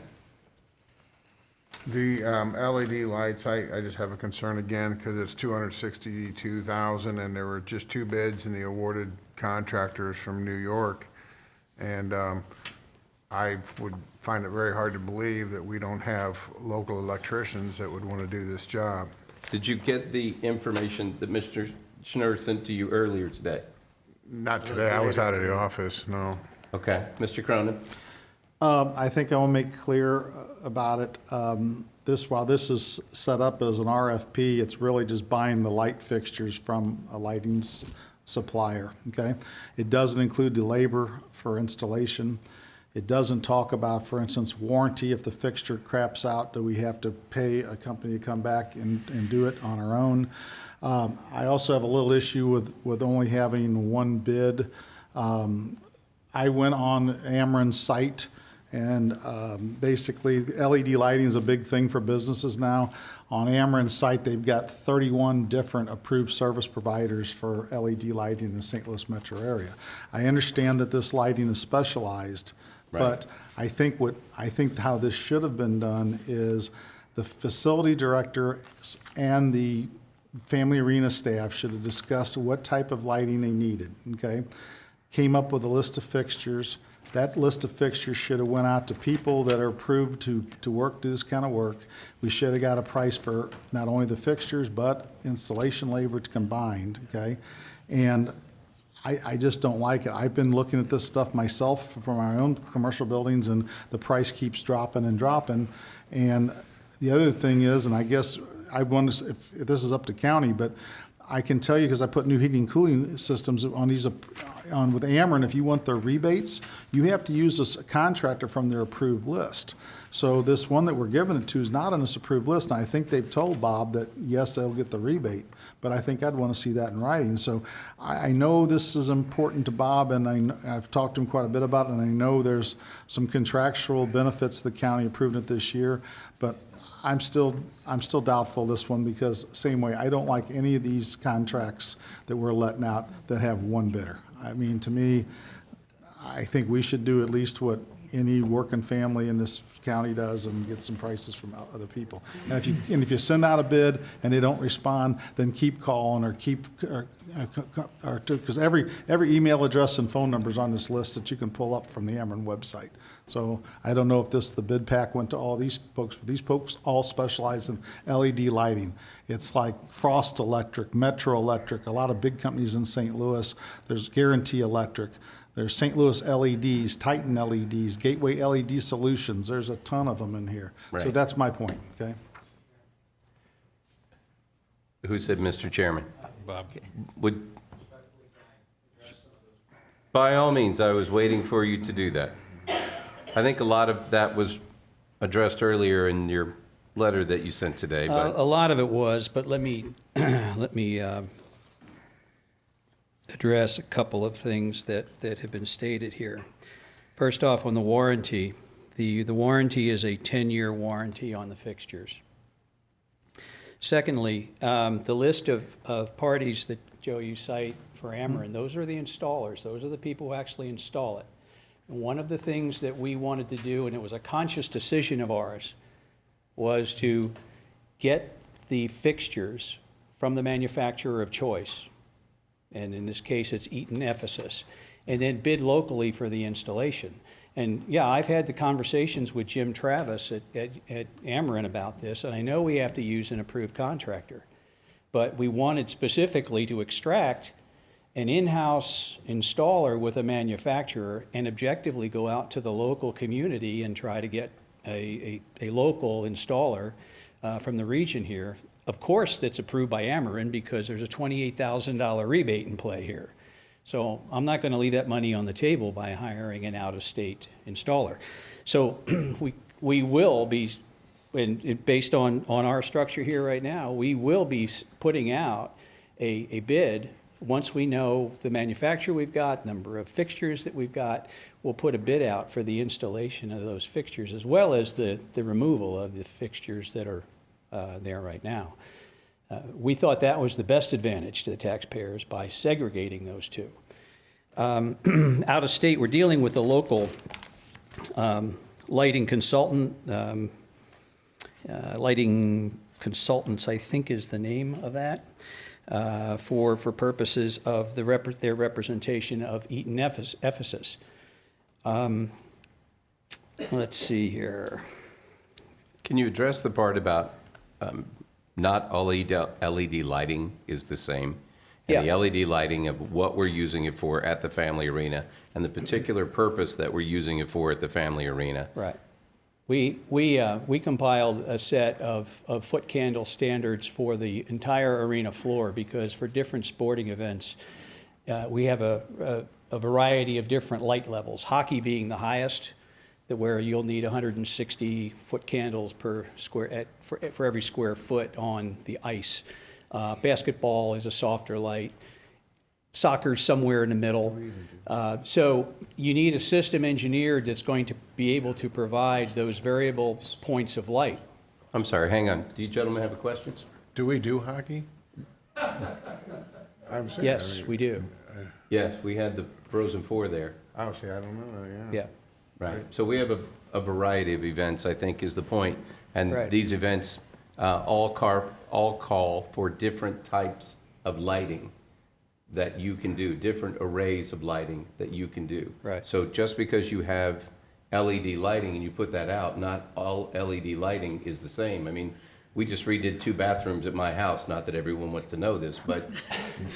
The LED lights, I just have a concern again, because it's $262,000, and there were just 2 bids and the awarded contractors from New York. And I would find it very hard to believe that we don't have local electricians that would want to do this job. Did you get the information that Mr. Schnurr sent to you earlier today? Not today, I was out of the office, no. Okay. Mr. Cronin? I think I want to make clear about it. While this is set up as an RFP, it's really just buying the light fixtures from a lighting supplier, okay? It doesn't include the labor for installation. It doesn't talk about, for instance, warranty. If the fixture craps out, do we have to pay a company to come back and do it on our own? I also have a little issue with only having one bid. I went on Ameren's site, and basically LED lighting is a big thing for businesses now. On Ameren's site, they've got 31 different approved service providers for LED lighting in the St. Louis metro area. I understand that this lighting is specialized, but I think how this should have been done is the facility director and the Family Arena staff should have discussed what type of lighting they needed, okay? Came up with a list of fixtures. That list of fixtures should have went out to people that are approved to do this kind of work. We should have got a price for not only the fixtures, but installation labor combined, okay? And I just don't like it. I've been looking at this stuff myself from our own commercial buildings, and the price keeps dropping and dropping. And the other thing is, and I guess I wonder if this is up to county, but I can tell you, because I put new heating and cooling systems on these, with Ameren, if you want their rebates, you have to use a contractor from their approved list. So this one that we're giving it to is not on this approved list, and I think they've told Bob that, yes, they'll get the rebate, but I think I'd want to see that in writing. So I know this is important to Bob, and I've talked to him quite a bit about it, and I know there's some contractual benefits the county approved it this year, But I'm still doubtful this one because same way, I don't like any of these contracts that we're letting out that have one bidder. I mean, to me, I think we should do at least what any working family in this county does and get some prices from other people. And if you send out a bid and they don't respond, then keep calling or because every email address and phone number is on this list that you can pull up from the Ameren website. So I don't know if the bid pack went to all these folks, but these folks all specialize in LED lighting. It's like Frost Electric, Metro Electric, a lot of big companies in St. Louis. There's Guarantee Electric. There's St. Louis LEDs, Titan LEDs, Gateway LED Solutions. There's a ton of them in here. So Right. that's my point, okay? Who said Mr. Chairman? Bob. By all means, I was waiting for you to do that. I think a lot of that was addressed earlier in your letter that you sent today, but A lot of it was, but let me, address a couple of things that have been stated here. First off, on the warranty, the warranty is a 10-year warranty on the fixtures. Secondly, the list of parties that, Joe, you cite for Ameren, those are the installers. Those are the people who actually install it. And one of the things that we wanted to do, and it was a conscious decision of ours, was to get the fixtures from the manufacturer of choice. And in this case, it's Eaton Ephesus, and then bid locally for the installation. And yeah, I've had the conversations with Jim Travis at Ameren about this, and I know we have to use an approved contractor. But we wanted specifically to extract an in-house installer with a manufacturer and objectively go out to the local community and try to get a local installer from the region here. Of course, that's approved by Ameren because there's a $28,000 rebate in play here. So I'm not going to leave that money on the table by hiring an out-of-state installer. So we will be, and based on our structure here right now, we will be putting out a bid. Once we know the manufacturer we've got, number of fixtures that we've got, we'll put a bid out for the installation of those fixtures as well as the removal of the fixtures that are there right now. We thought that was the best advantage to the taxpayers by segregating those two. Out of state, we're dealing with a local lighting consultant. Lighting Consultants, I think, is the name of that, for purposes of their representation of Eaton Ephesus. Let's see here. can you address the part about not all LED lighting is the same? And the LED lighting of what we're using it for at the Family Arena and the particular purpose that we're using it for at the Family Arena. Right. We compiled a set of foot candle standards for the entire arena floor because for different sporting events, we have a variety of different light levels. Hockey being the highest, where you'll need 160 foot candles per for every square foot on the ice. Basketball is a softer light. Soccer's somewhere in the middle. So you need a system engineer that's going to be able to provide those variable points of light. I'm sorry, hang on. Do you gentlemen have a question? Do we do hockey? Yes, we do. Yes, we had the Frozen Four there. Oh, see, I don't know, Yeah. Right. So we have a variety of events, I think, is the point. And Right. these events all call for different types of lighting that you can do, different arrays of lighting that you can do. Right. So just because you have LED lighting and you put that out, not all LED lighting is the same. I mean, we just redid 2 bathrooms at my house, not that everyone wants to know this, but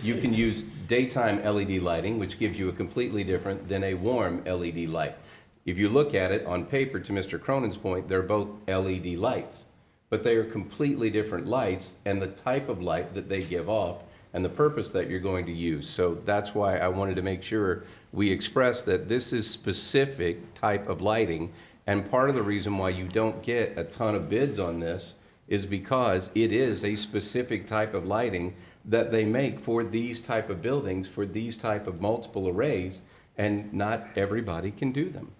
you can use daytime LED lighting, which gives you a completely different than a warm LED light. If you look at it on paper, to Mr. Cronin's point, they're both LED lights, but they are completely different lights and the type of light that they give off and the purpose that you're going to use. So that's why I wanted to make sure we express that this is specific type of lighting, and part of the reason why you don't get a ton of bids on this is because it is a specific type of lighting that they make for these type of buildings, for these type of multiple arrays, and not everybody can do them.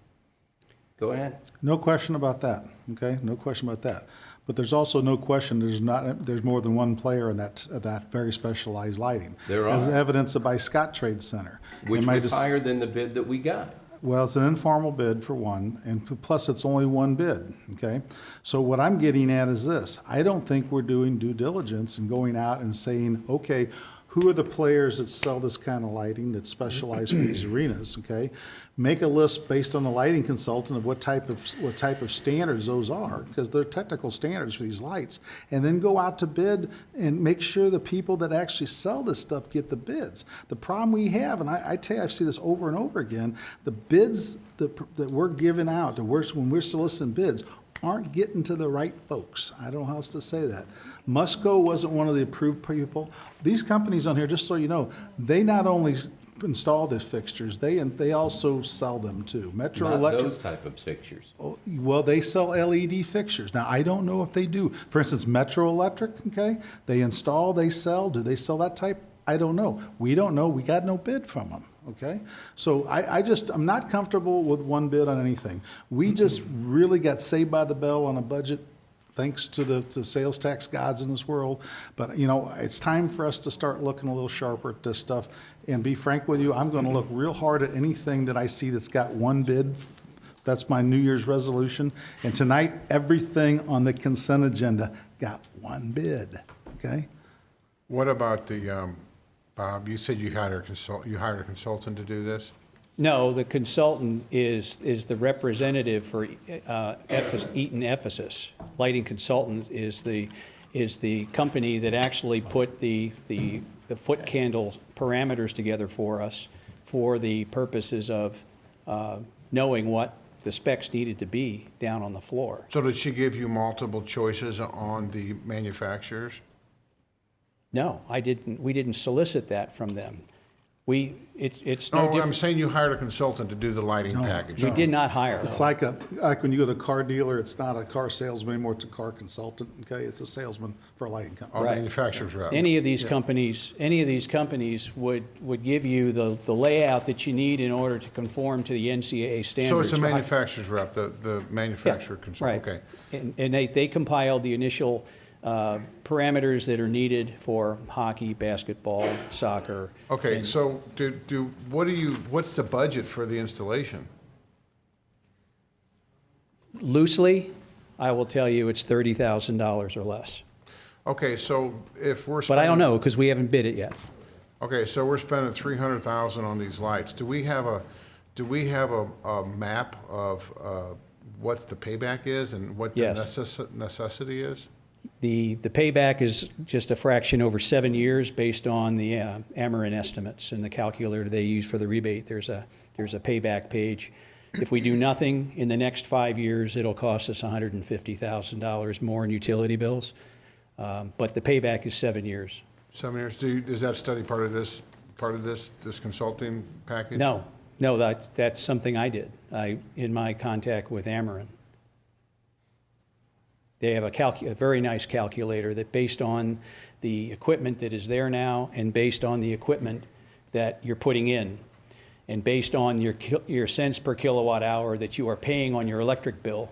Go ahead. No question about that, okay? No question about that. But there's also no question there's more than one player in that very specialized lighting. There As are. evidenced by Scott Trade Center. Which Am I was just- higher than the bid that we got. Well, it's an informal bid for one, and plus it's only one bid, okay? So what I'm getting at is this: I don't think we're doing due diligence and going out and saying, okay, who are the players that sell this kind of lighting that specialize for these arenas, okay? Make a list based on the lighting consultant of what type of standards those are, because they're technical standards for these lights, and then go out to bid and make sure the people that actually sell this stuff get the bids. The problem we have, and I tell you, I see this over and over again, the bids that we're giving out, when we're soliciting bids, aren't getting to the right folks. I don't know how else to say that. Musco wasn't one of the approved people. These companies on here, just so you know, they not only install the fixtures, they also sell them too. Metro Not Electric. those type of fixtures. Well, they sell LED fixtures. Now, I don't know if they do. For instance, Metro Electric, okay? They install, they sell. Do they sell that type? I don't know. We don't know. We got no bid from them, okay? So I'm not comfortable with one bid on anything. We just really got saved by the bell on a budget, thanks to the sales tax gods in this world. But, you know, it's time for us to start looking a little sharper at this stuff. And be frank with you, I'm going to look real hard at anything that I see that's got one bid. That's my New Year's resolution. And tonight, everything on the consent agenda got one bid, okay? What about the, Bob, you said you hired a consultant to do this? No, the consultant is the representative for Eaton Ephesus. Lighting Consultant is the company that actually put the foot candle parameters together for us for the purposes of knowing what the specs needed to be down on the floor. So did she give you multiple choices on the manufacturers? No, I didn't. We didn't solicit that from them. It's no No, different. I'm saying you hired a consultant to do the lighting package. We did not hire. It's like when you go to a car dealer, it's not a car salesman anymore, it's a car consultant, okay? It's a salesman for a lighting company. Or manufacturer's rep. Any of these companies would give you the layout that you need in order to conform to the NCAA standards. So it's a for high- manufacturer's rep, the manufacturer consultant, Right. okay. And they compiled the initial parameters that are needed for hockey, basketball, soccer. Okay, and- so what's the budget for the installation? Loosely, I will tell you it's $30,000 or less. Okay, so if we're But I don't know, because we haven't bid it yet. Okay, so we're spending $300,000 on these lights. Do we have a map of what the payback is and what the Yes. necessity is? The payback is just a fraction over 7 years based on the Ameren estimates and the calculator they use for the rebate. There's a payback page. If we do nothing in the next 5 years, it'll cost us $150,000 more in utility bills. But the payback is 7 years. 7 years. Is that study part of this consulting package? No, that's something I did in my contact with Ameren. They have a very nice calculator that, based on the equipment that is there now and based on the equipment that you're putting in and based on your cents per kilowatt hour that you are paying on your electric bill,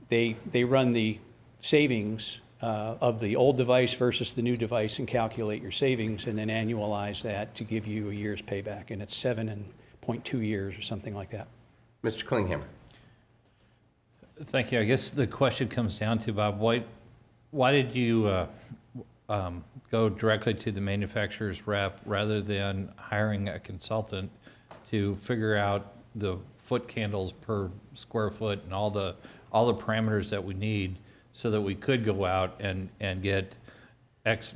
they run the savings of the old device versus the new device and calculate your savings and then annualize that to give you a year's payback. And it's 7.2 years or something like that. Mr. Klinghammer. Thank you. I guess the question comes down to, Bob, why did you go directly to the manufacturer's rep rather than hiring a consultant to figure out the foot candles per square foot and all the parameters that we need so that we could go out and get half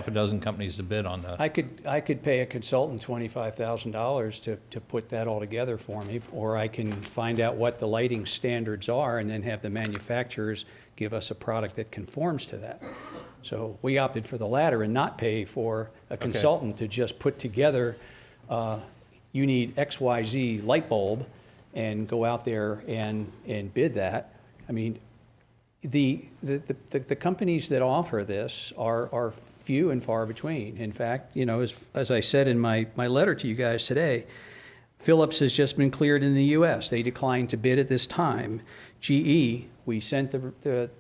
a dozen companies to bid on the... I could pay a consultant $25,000 to put that all together for me, or I can find out what the lighting standards are and then have the manufacturers give us a product that conforms to that. So we opted for the latter and not pay for a consultant to just put together, you need XYZ light bulb, and go out there and bid that. I mean, the companies that offer this are few and far between. In fact, as I said in my letter to you guys today, Philips has just been cleared in the U.S. They declined to bid at this time. GE, we sent the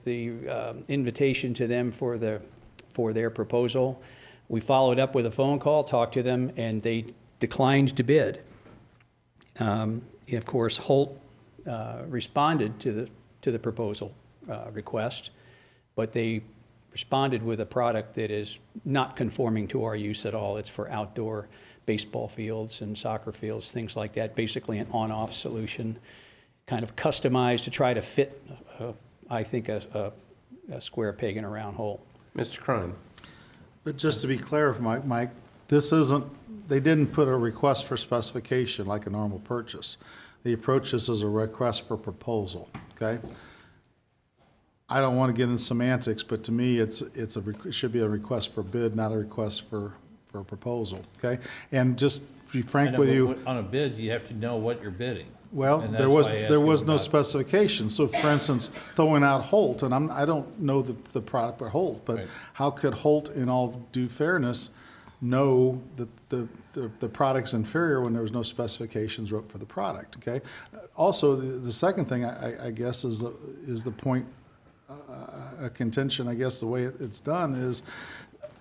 invitation to them for their proposal. We followed up with a phone call, talked to them, and they declined to bid. Of course, Holt responded to the proposal request, but they responded with a product that is not conforming to our use at all. It's for outdoor baseball fields and soccer fields, things like that, basically an on-off solution, kind of customized to try to fit, I think, a square peg in a round hole. Mr. Cronin. But just to be clear, Mike, this isn't, they didn't put a request for specification like a normal purchase. The approach this as a request for proposal, okay? I don't want to get into semantics, but to me, it should be a request for bid, not a request for a proposal, okay? And just to be frank with you. On a bid, you have to know what you're bidding. Well, And there that's was why I asked there you was no about- specification. So, for instance, throwing out Holt, and I don't know the product for Holt, but Right. how could Holt, in all due fairness, know that the product's inferior when there was no specifications wrote for the product? Okay. Also, the second thing I guess is the point, a contention. I guess the way it's done is.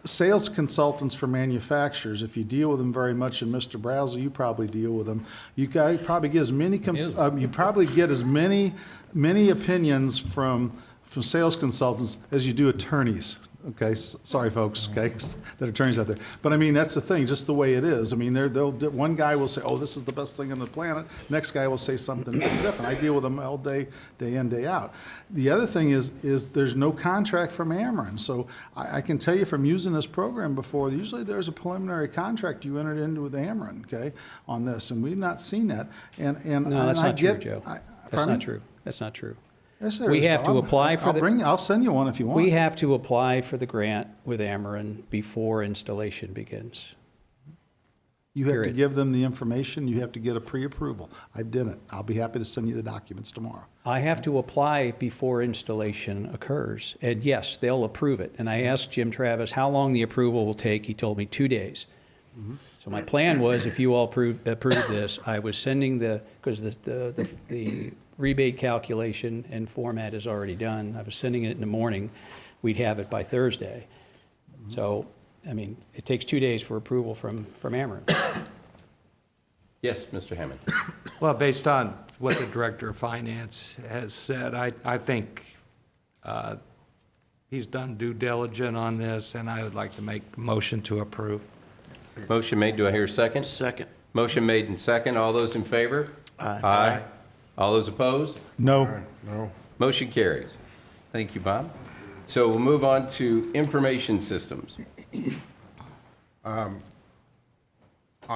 Sales consultants for manufacturers, if you deal with them very much, and Mr. Brazel, you probably deal with them, you guys probably get as many, you probably get as many opinions from sales consultants as you do attorneys. Okay, sorry folks, okay, that attorneys out there. But I mean, that's the thing, just the way it is. I mean, one guy will say, oh, this is the best thing on the planet. Next guy will say something different. I deal with them all day in, day out. The other thing is there's no contract from Ameren. So I can tell you from using this program before, usually there's a preliminary contract you entered into with Ameren, okay, on this, and we've not seen that. No, that's not true, Joe. That's not true. That's not true. Yes, there We is, have to Bob. apply for I'll send you one if you want. We have to apply for the grant with Ameren before installation begins. You have to Period. give them the information, you have to get a pre-approval. I did it. I'll be happy to send you the documents tomorrow. I have to apply before installation occurs, and yes, they'll approve it. And I asked Jim Travis how long the approval will take. He told me 2 days. So my plan was, if you all approve this, I was sending because the rebate calculation and format is already done. I was sending it in the morning. We'd have it by Thursday. So, I mean, it takes 2 days for approval from Ameren. Yes, Mr. Hammond. Well, based on what the Director of Finance has said, I think he's done due diligence on this, and I would like to make a motion to approve. Motion made. Do I hear a second? Second. Motion made and second. All those in favor? Aye. Aye. All those opposed? No. No. Motion carries. Thank you, Bob. So we'll move on to information systems. On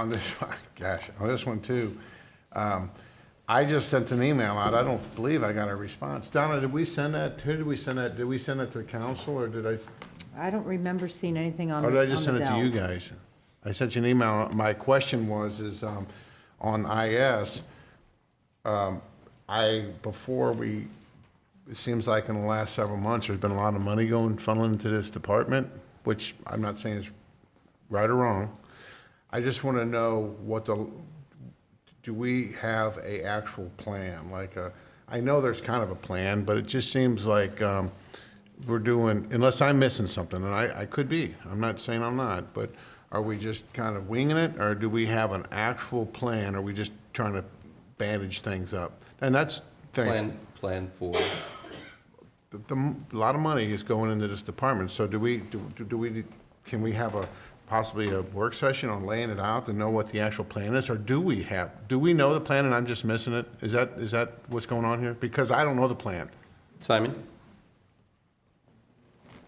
this, gosh, on this one too, I just sent an email out. I don't believe I got a response. Donna, did we send that? Who did we send that? Did we send it to the council, or did I? I don't remember seeing anything on Or the did I just send it to you bells. guys? I sent you an email. My question was, on IS, it seems like in the last several months, there's been a lot of money funneling into this department, which I'm not saying is right or wrong. I just want to know do we have a actual plan? I know there's kind of a plan, but it just seems like we're doing, unless I'm missing something, and I could be, I'm not saying I'm not, but are we just kind of winging it, or do we have an actual plan? Are we just trying to bandage things up? And that's the thing. Plan for. A lot of money is going into this department, so can we have possibly a work session on laying it out to know what the actual plan is, or do we know the plan and I'm just missing it? Is that what's going on here? Because I don't know the plan. Simon?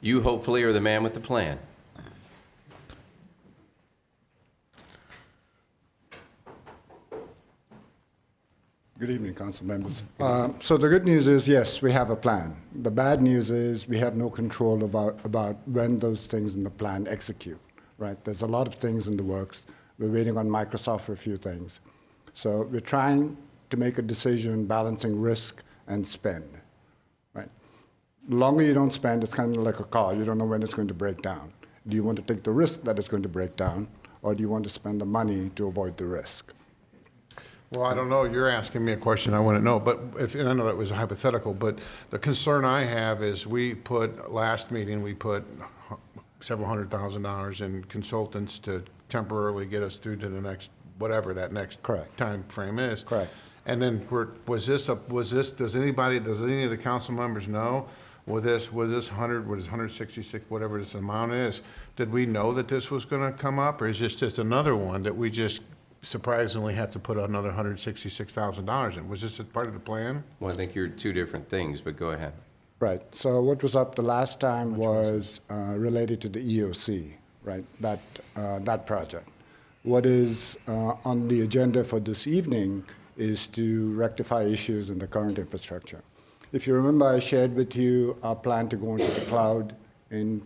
You hopefully are the man with the plan. Good evening, council members. So the good news is, yes, we have a plan. The bad news is we have no control about when those things in the plan execute, right? There's a lot of things in the works. We're waiting on Microsoft for a few things. So we're trying to make a decision balancing risk and spend, right? The longer you don't spend, it's kind of like a car. You don't know when it's going to break down. Do you want to take the risk that it's going to break down, or do you want to spend the money to avoid the risk? Well, I don't know, you're asking me a question I want to know, but and I know that was hypothetical, but the concern I have is last meeting, we put several $100,000 in consultants to temporarily get us through to the next, whatever that next time frame is. Correct. And then does any of the council members know, was this 166, whatever this amount is, did we know that this was going to come up, or is this just another one that we just surprisingly have to put another $166,000 in? Was this a part of the plan? Well, I think you're two different things, but go ahead. Right. So what was up the last time was related to the EOC, right? That project. What is on the agenda for this evening is to rectify issues in the current infrastructure. If you remember, I shared with you our plan to go into the cloud in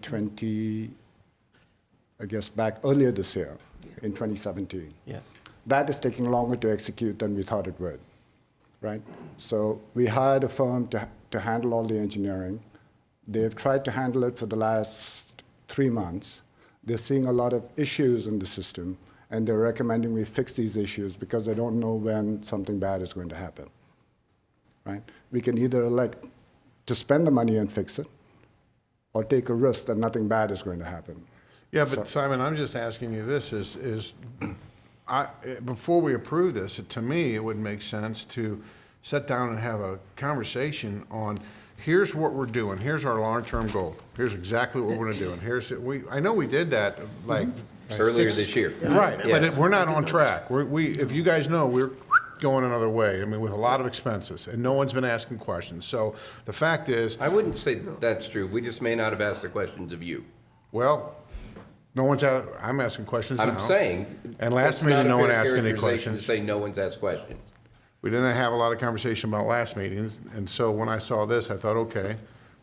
back earlier this year, in 2017. Yes. That is taking longer to execute than we thought it would, right? So we hired a firm to handle all the engineering. They've tried to handle it for the last 3 months. They're seeing a lot of issues in the system, and they're recommending we fix these issues because they don't know when something bad is going to happen, right? We can either elect to spend the money and fix it, or take a risk that nothing bad is going to happen. Yeah, but Simon, I'm just asking you this, before we approve this, to me, it would make sense to sit down and have a conversation on, here's what we're doing, here's our long-term goal, here's exactly what we're gonna do, and I know we did that, like... Earlier this year. Right, Yes. but we're not on track. If you guys know, we're going another way, I mean, with a lot of expenses, and no one's been asking questions. So the fact is... I wouldn't say that's true. We just may not have asked the questions of you. Well, no one's out, I'm asking questions now. I'm saying. And last meeting, no one asked any questions. To say no one's asked questions. We didn't have a lot of conversation about last meetings, and so when I saw this, I thought, okay,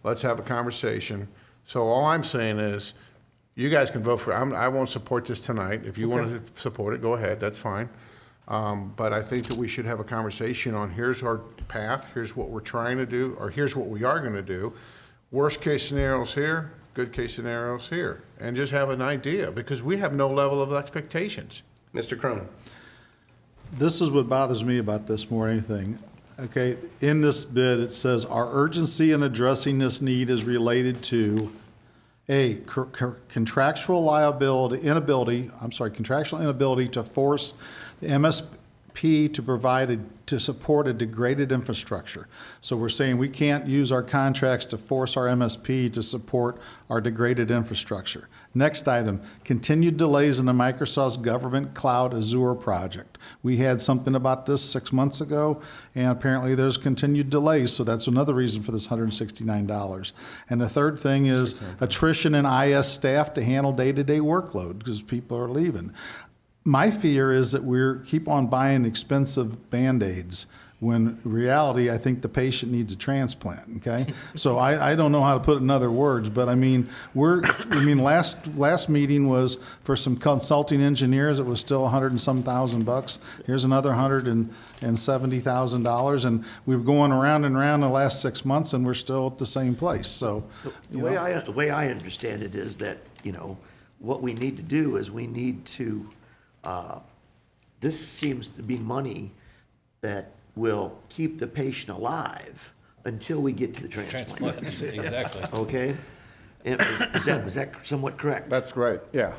let's have a conversation. So all I'm saying is, you guys can vote for it. I won't support this tonight. If you want to support it, go ahead, that's fine. But I think that we should have a conversation on, here's our path, here's what we're trying to do, or here's what we are going to do. Worst case scenarios here, good case scenarios here, and just have an idea, because we have no level of expectations. Mr. Cronin. This is what bothers me about this more than anything. Okay, in this bid, it says, our urgency in addressing this need is related to contractual inability to force the MSP to support a degraded infrastructure. So we're saying we can't use our contracts to force our MSP to support our degraded infrastructure. Next item, continued delays in the Microsoft's government cloud Azure project. We had something about this 6 months ago, and apparently there's continued delays, so that's another reason for this $169. And the third thing is attrition in IS staff to handle day-to-day workload, because people are leaving. My fear is that we keep on buying expensive Band-Aids when in reality, I think the patient needs a transplant, okay? So I don't know how to put it in other words, but I mean, last meeting was for some consulting engineers, it was still 100 and some thousand bucks. Here's another $170,000, and we've going around and around the last 6 months, and we're still at the same place, so. The way I understand it is that, what we need to do is we need to, this seems to be money that will keep the patient alive until we get to the transplant. Exactly. Okay? Is that somewhat correct? That's right, yeah.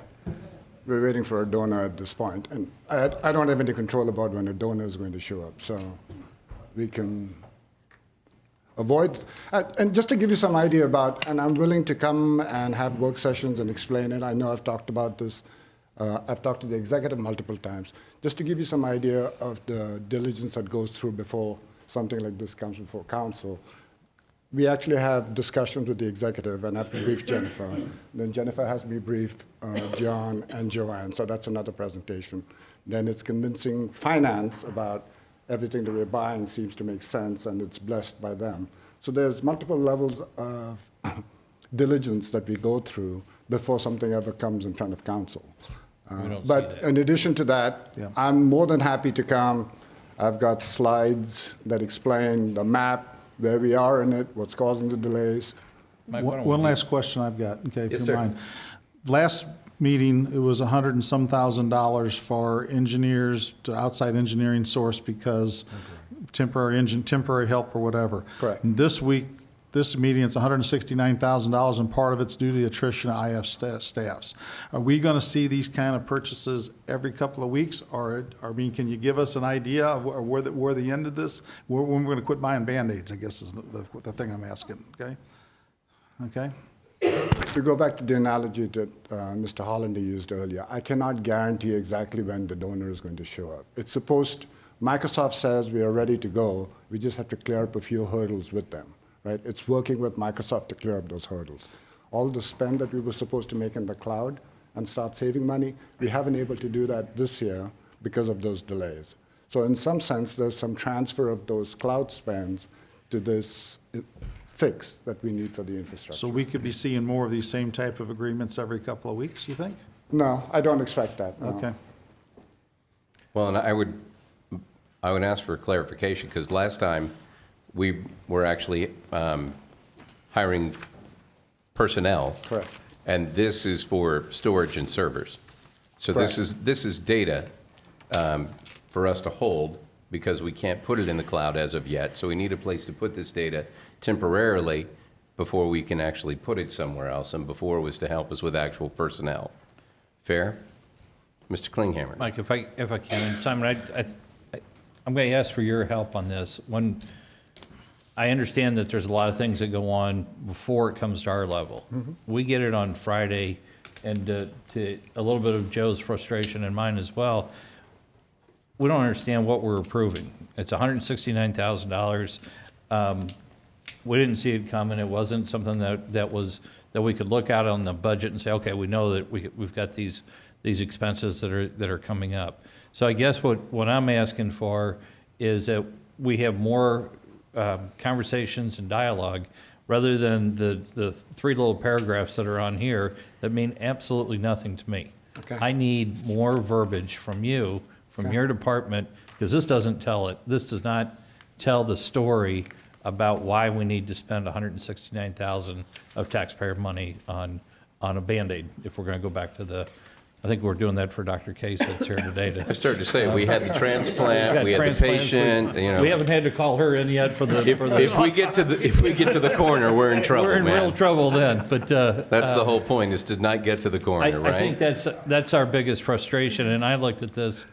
We're waiting for a donor at this point, and I don't have any control about when a donor is going to show up, so we can avoid, and just to give you some idea about, and I'm willing to come and have work sessions and explain it. I know I've talked about this. I've talked to the executive multiple times, just to give you some idea of the diligence that goes through before something like this comes before council. We actually have discussions with the executive, and I have to brief Jennifer. Then Jennifer has me brief John and Joanne, so that's another presentation. Then it's convincing finance about everything that we're buying seems to make sense, and it's blessed by them. So there's multiple levels of diligence that we go through before something ever comes in front of council. But in addition to that, I'm more than happy to come. I've got slides that explain the map, where we are in it, what's causing the delays. One last question I've got, okay, if Yes, you sir. don't mind. Last meeting, it was $100 and some thousand for engineers to outside engineering source because temporary help or whatever. Correct. And this week, this meeting, it's $169,000, and part of it's due to the attrition of IF staffs. Are we going to see these kind of purchases every couple of weeks, or, I mean, can you give us an idea of where the end of this, when we're going to quit buying Band-Aids, I guess is the thing I'm asking, okay? Okay? To go back to the analogy that Mr. Hollander used earlier, I cannot guarantee exactly when the donor is going to show up. It's supposed, Microsoft says we are ready to go, we just have to clear up a few hurdles with them. Right? It's working with Microsoft to clear up those hurdles. All the spend that we were supposed to make in the cloud and start saving money, we haven't been able to do that this year because of those delays. So in some sense, there's some transfer of those cloud spends to this fix that we need for the infrastructure. So we could be seeing more of these same type of agreements every couple of weeks, you think? No, I don't expect that. No. Okay. Well, and I would ask for clarification, because last time we were actually hiring personnel. Correct. And this is for storage and servers. So Correct. this is data for us to hold, because we can't put it in the cloud as of yet. So we need a place to put this data temporarily before we can actually put it somewhere else, and before it was to help us with actual personnel. Fair? Mr. Klinghammer? Mike, if I can, and Simon, I'm going to ask for your help on this. I understand that there's a lot of things that go on before it comes to our level. Mm-hmm. We get it on Friday, and to a little bit of Joe's frustration and mine as well, we don't understand what we're approving. It's $169,000. We didn't see it coming. It wasn't something that we could look at on the budget and say, okay, we know that we've got these expenses that are coming up. So I guess what I'm asking for is that we have more conversations and dialogue, rather than the three little paragraphs that are on here that mean absolutely nothing to me. Okay. I need more verbiage from you, from your department, because this doesn't tell it. This does not tell the story about why we need to spend $169,000 of taxpayer money on a Band-Aid, if we're going to go back to I think we're doing that for Dr. Case that's here today. I started to say, we had the transplant, we had the transplants. patient, you know. We haven't had to call her in yet for the. If we get to the corner, we're in trouble, We're in man. real trouble then, but. That's the whole point, is to not get to the corner, right? I think that's our biggest frustration, and I looked at this,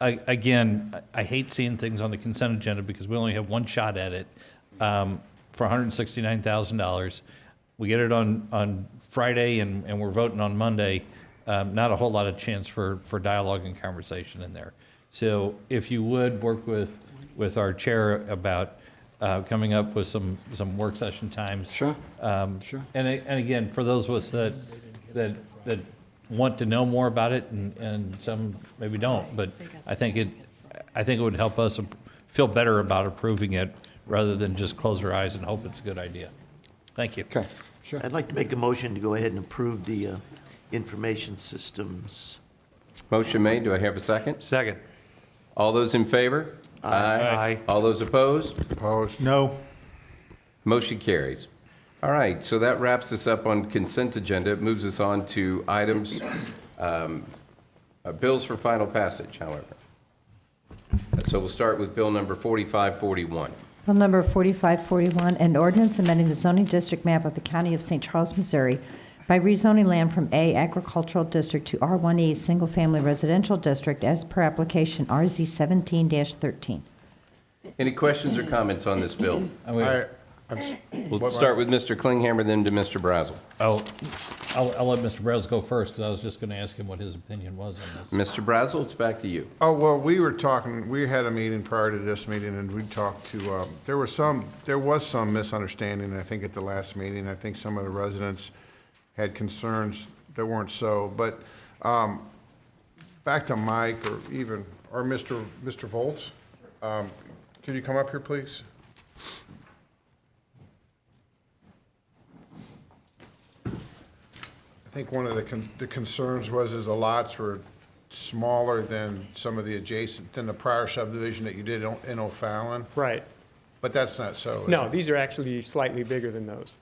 again, I hate seeing things on the consent agenda because we only have one shot at it, for $169,000. We get it on Friday and we're voting on Monday. Not a whole lot of chance for dialogue and conversation in there. So if you would work with our chair about coming up with some work session times. Sure. Sure. And again, for those of us that want to know more about it, and some maybe don't, but I think it would help us feel better about approving it, rather than just close our eyes and hope it's a good idea. Thank you. Okay, sure. I'd like to make a motion to go ahead and approve the information systems. Motion made, do I have a second? Second. All those in favor? Aye. All those opposed? Opposed? No. Motion carries. All right, so that wraps us up on consent agenda. It moves us on to items, bills for final passage, however. So we'll start with bill number 4541. Bill number 4541, an ordinance amending the zoning district map of the County of St. Charles, Missouri by rezoning land from A Agricultural District to R1E Single Family Residential District as per application RZ 17-13. Any questions or comments on this bill? We'll What- start with Mr. Klinghammer, then to Mr. Brazel. I'll let Mr. Brazel go first, because I was just going to ask him what his opinion was on this. Mr. Brazel, it's back to you. Oh, well, we had a meeting prior to this meeting, and we talked to, there was some misunderstanding, I think, at the last meeting. I think some of the residents had concerns that weren't so, but back to Mike, or Mr. Volz, can you come up here, please? I think one of the concerns was the lots were smaller than some of the than the prior subdivision that you did in O'Fallon. Right. But that's not so, is No, it? these are actually slightly bigger than those.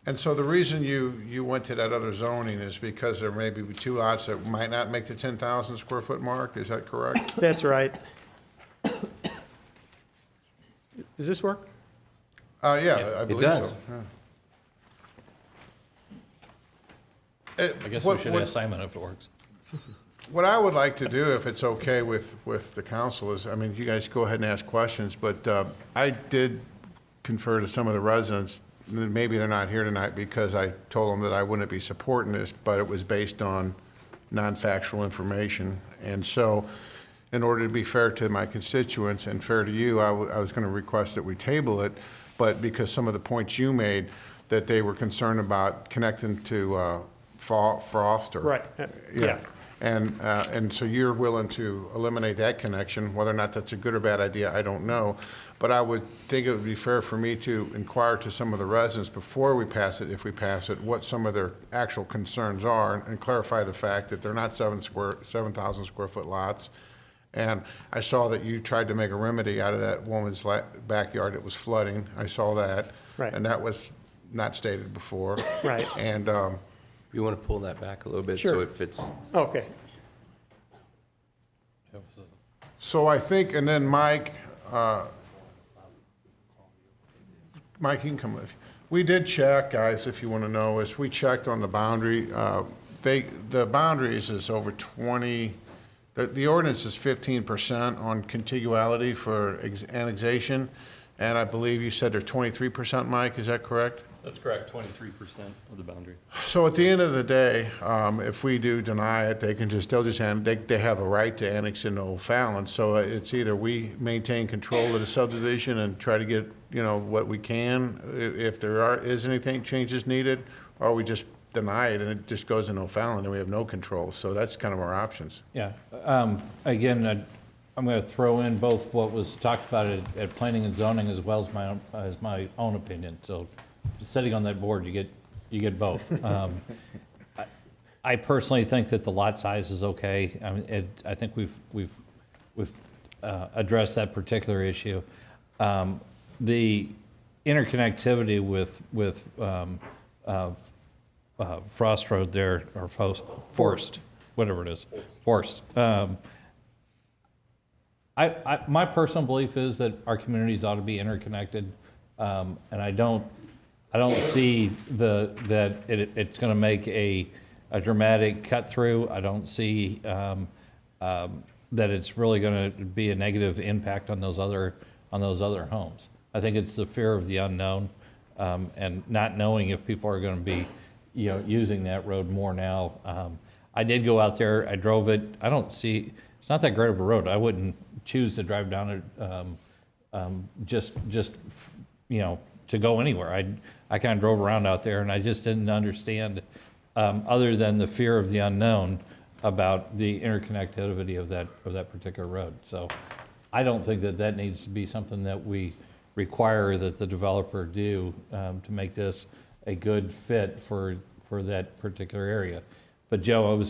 And so the reason you went to that other zoning is because there may be two lots that might not make the 10,000 square foot mark, is that correct? That's right. Does this work? Yeah, I believe does. so. I guess we should ask Simon if it works. What I would like to do, if it's okay with the council, is, I mean, you guys go ahead and ask questions, but I did confer to some of the residents, and maybe they're not here tonight because I told them that I wouldn't be supporting this, but it was based on non-factual information. And so, in order to be fair to my constituents and fair to you, I was going to request that we table it, but because some of the points you made, that they were concerned about connecting to Foster. Right, yeah. And so you're willing to eliminate that connection. Whether or not that's a good or bad idea, I don't know. But I would think it would be fair for me to inquire to some of the residents before we pass it, if we pass it, what some of their actual concerns are, and clarify the fact that they're not 7,000 square foot lots. And I saw that you tried to make a remedy out of that woman's backyard. It was flooding. I saw that. Right. And that was not stated before. Right. And You want to pull that back a little bit? Sure. So it fits. Okay. so I think, and then Mike, you can come with. We did check, guys, if you want to know, is we checked on the boundary. The boundaries is over 20, the ordinance is 15% on contiguity for annexation. And I believe you said they're 23%, Mike, is that correct? That's correct, 23% of the boundary. So at the end of the day, if we do deny it, they'll just they have a right to annex into O'Fallon. So it's either we maintain control of the subdivision and try to get, what we can, if there is anything changes needed, or we just deny it and it just goes in O'Fallon and we have no control. So that's kind of our options. Yeah. Again, I'm going to throw in both what was talked about at planning and zoning as well as my own opinion. So sitting on that board, you get both. I personally think that the lot size is okay. I mean, I think we've addressed that particular issue. The interconnectivity with Frost Road there, or Forest, whatever it is, Forest. My personal belief is that our communities ought to be interconnected, and I don't see that it's going to make a dramatic cut through. I don't see that it's really going to be a negative impact on those other homes. I think it's the fear of the unknown, and not knowing if people are going to be, using that road more now. I did go out there. I drove it. I don't see. It's not that great of a road. I wouldn't choose to drive down it just to go anywhere. I kind of drove around out there, and I just didn't understand, other than the fear of the unknown, about the interconnectivity of that particular road. So I don't think that needs to be something that we require that the developer do to make this a good fit for that particular area. But Joe,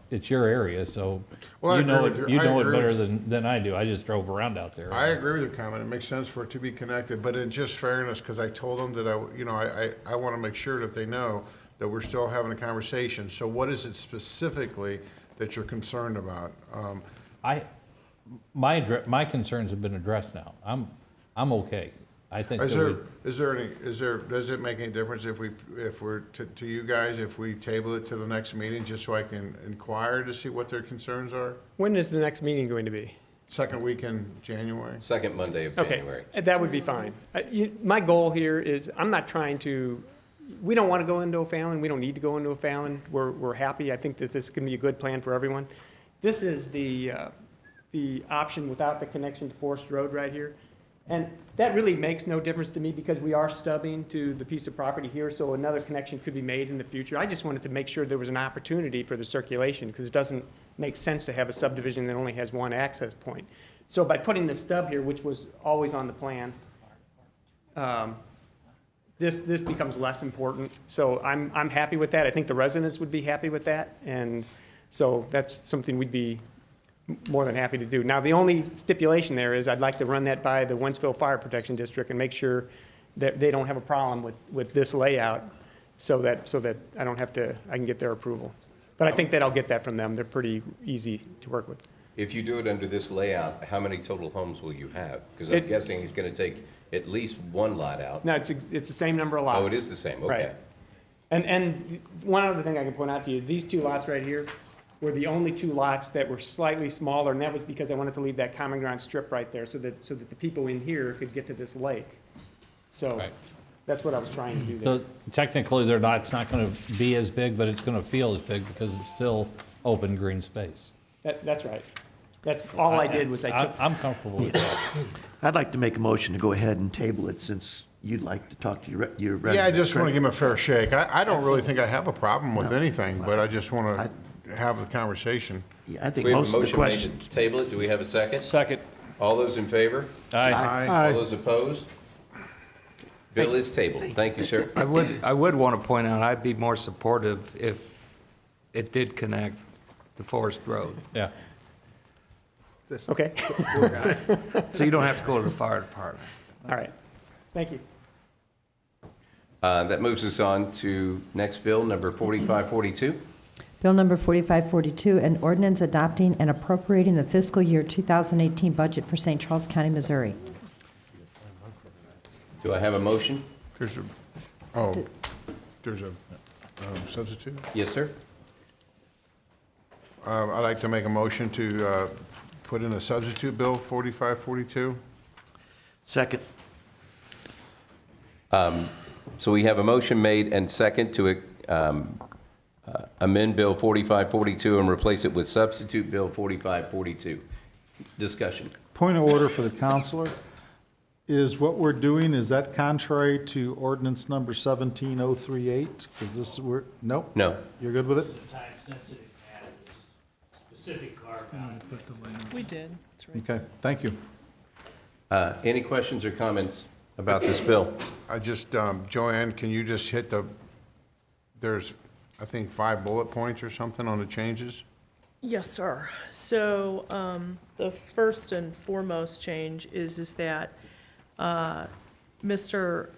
it's your area, so Well, I you know agree with you. it, I agree better with than I do. I just drove around out there. I agree with your comment. It makes sense for it to be connected, but in just fairness, because I told them that I want to make sure that they know that we're still having a conversation. So what is it specifically that you're concerned about? My concerns have been addressed now. I'm okay. I think. Does it make any difference if we're to you guys, if we table it to the next meeting, just so I can inquire to see what their concerns are? When is the next meeting going to be? Second week in January. Second Monday of Okay, January. that would be fine. My goal here is, I'm not trying to, we don't want to go into O'Fallon, we don't need to go into O'Fallon, we're happy, I think that this can be a good plan for everyone. This is the option without the connection to Forest Road right here. And that really makes no difference to me because we are stubbing to the piece of property here, so another connection could be made in the future. I just wanted to make sure there was an opportunity for the circulation, because it doesn't make sense to have a subdivision that only has one access point. So by putting the stub here, which was always on the plan, this becomes less important. So I'm happy with that. I think the residents would be happy with that, and so that's something we'd be more than happy to do. Now, the only stipulation there is I'd like to run that by the Wentzville Fire Protection District and make sure that they don't have a problem with this layout. so that I don't have to, I can get their approval. But I think that I'll get that from them. They're pretty easy to work with. If you do it under this layout, how many total homes will you have? Because I'm guessing it's going to take at least one lot out. No, it's the same number of lots. Oh, it is the same, Right. okay. And one other thing I can point out to you, these two lots right here were the only two lots that were slightly smaller, and that was because I wanted to leave that common ground strip right there so that the people in here could get to this lake. So that's what I was trying to do there. So technically, it's not going to be as big, but it's going to feel as big because it's still open green space. That's right. That's all I did was I took. I'm comfortable with that. I'd like to make a motion to go ahead and table it since you'd like to talk to your resident. Yeah, I just want to give him a fair shake. I don't really think I have a problem with anything, but I just want to have the conversation. Yeah, I think We have most a of the motion made questions. to table it. Do we have a second? Second. All those in favor? Aye. All those opposed? Bill is tabled. Thank you, sir. I would want to point out, I'd be more supportive if it did connect to Forest Road. Yeah. Okay. So you don't have to go to the fire department. All right. Thank you. That moves us on to next bill, number 4542. Bill number 4542, an ordinance adopting and appropriating the fiscal year 2018 budget for St. Charles County, Missouri. Do I have a motion? There's a substitute? Yes, sir. I'd like to make a motion to put in a substitute bill, 4542. Second. So we have a motion made and second to amend Bill 4542 and replace it with substitute Bill 4542. Discussion. Point of order for the counselor. Is what we're doing, is that contrary to ordinance number 17038? Is this, nope? No. You're good with it? Time-sensitive matter, specific carve-out. We did. That's right. Okay, thank you. Any questions or comments about this bill? I just, Joanne, can you just hit there's, I think, 5 bullet points or something on the changes? Yes, sir. So the first and foremost change is that Mr.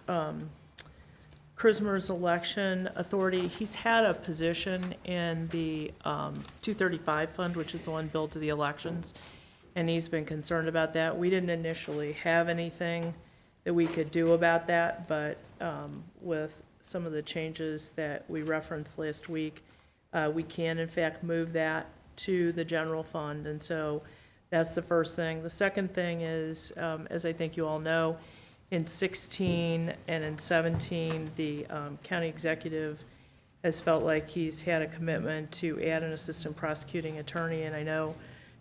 Krismer's election authority, he's had a position in the 235 fund, which is the one billed to the elections, and he's been concerned about that. We didn't initially have anything that we could do about that, but with some of the changes that we referenced last week, we can in fact move that to the general fund, and so that's the first thing. The second thing is, as I think you all know, in 16 and in 17, the county executive has felt like he's had a commitment to add an assistant prosecuting attorney, and I know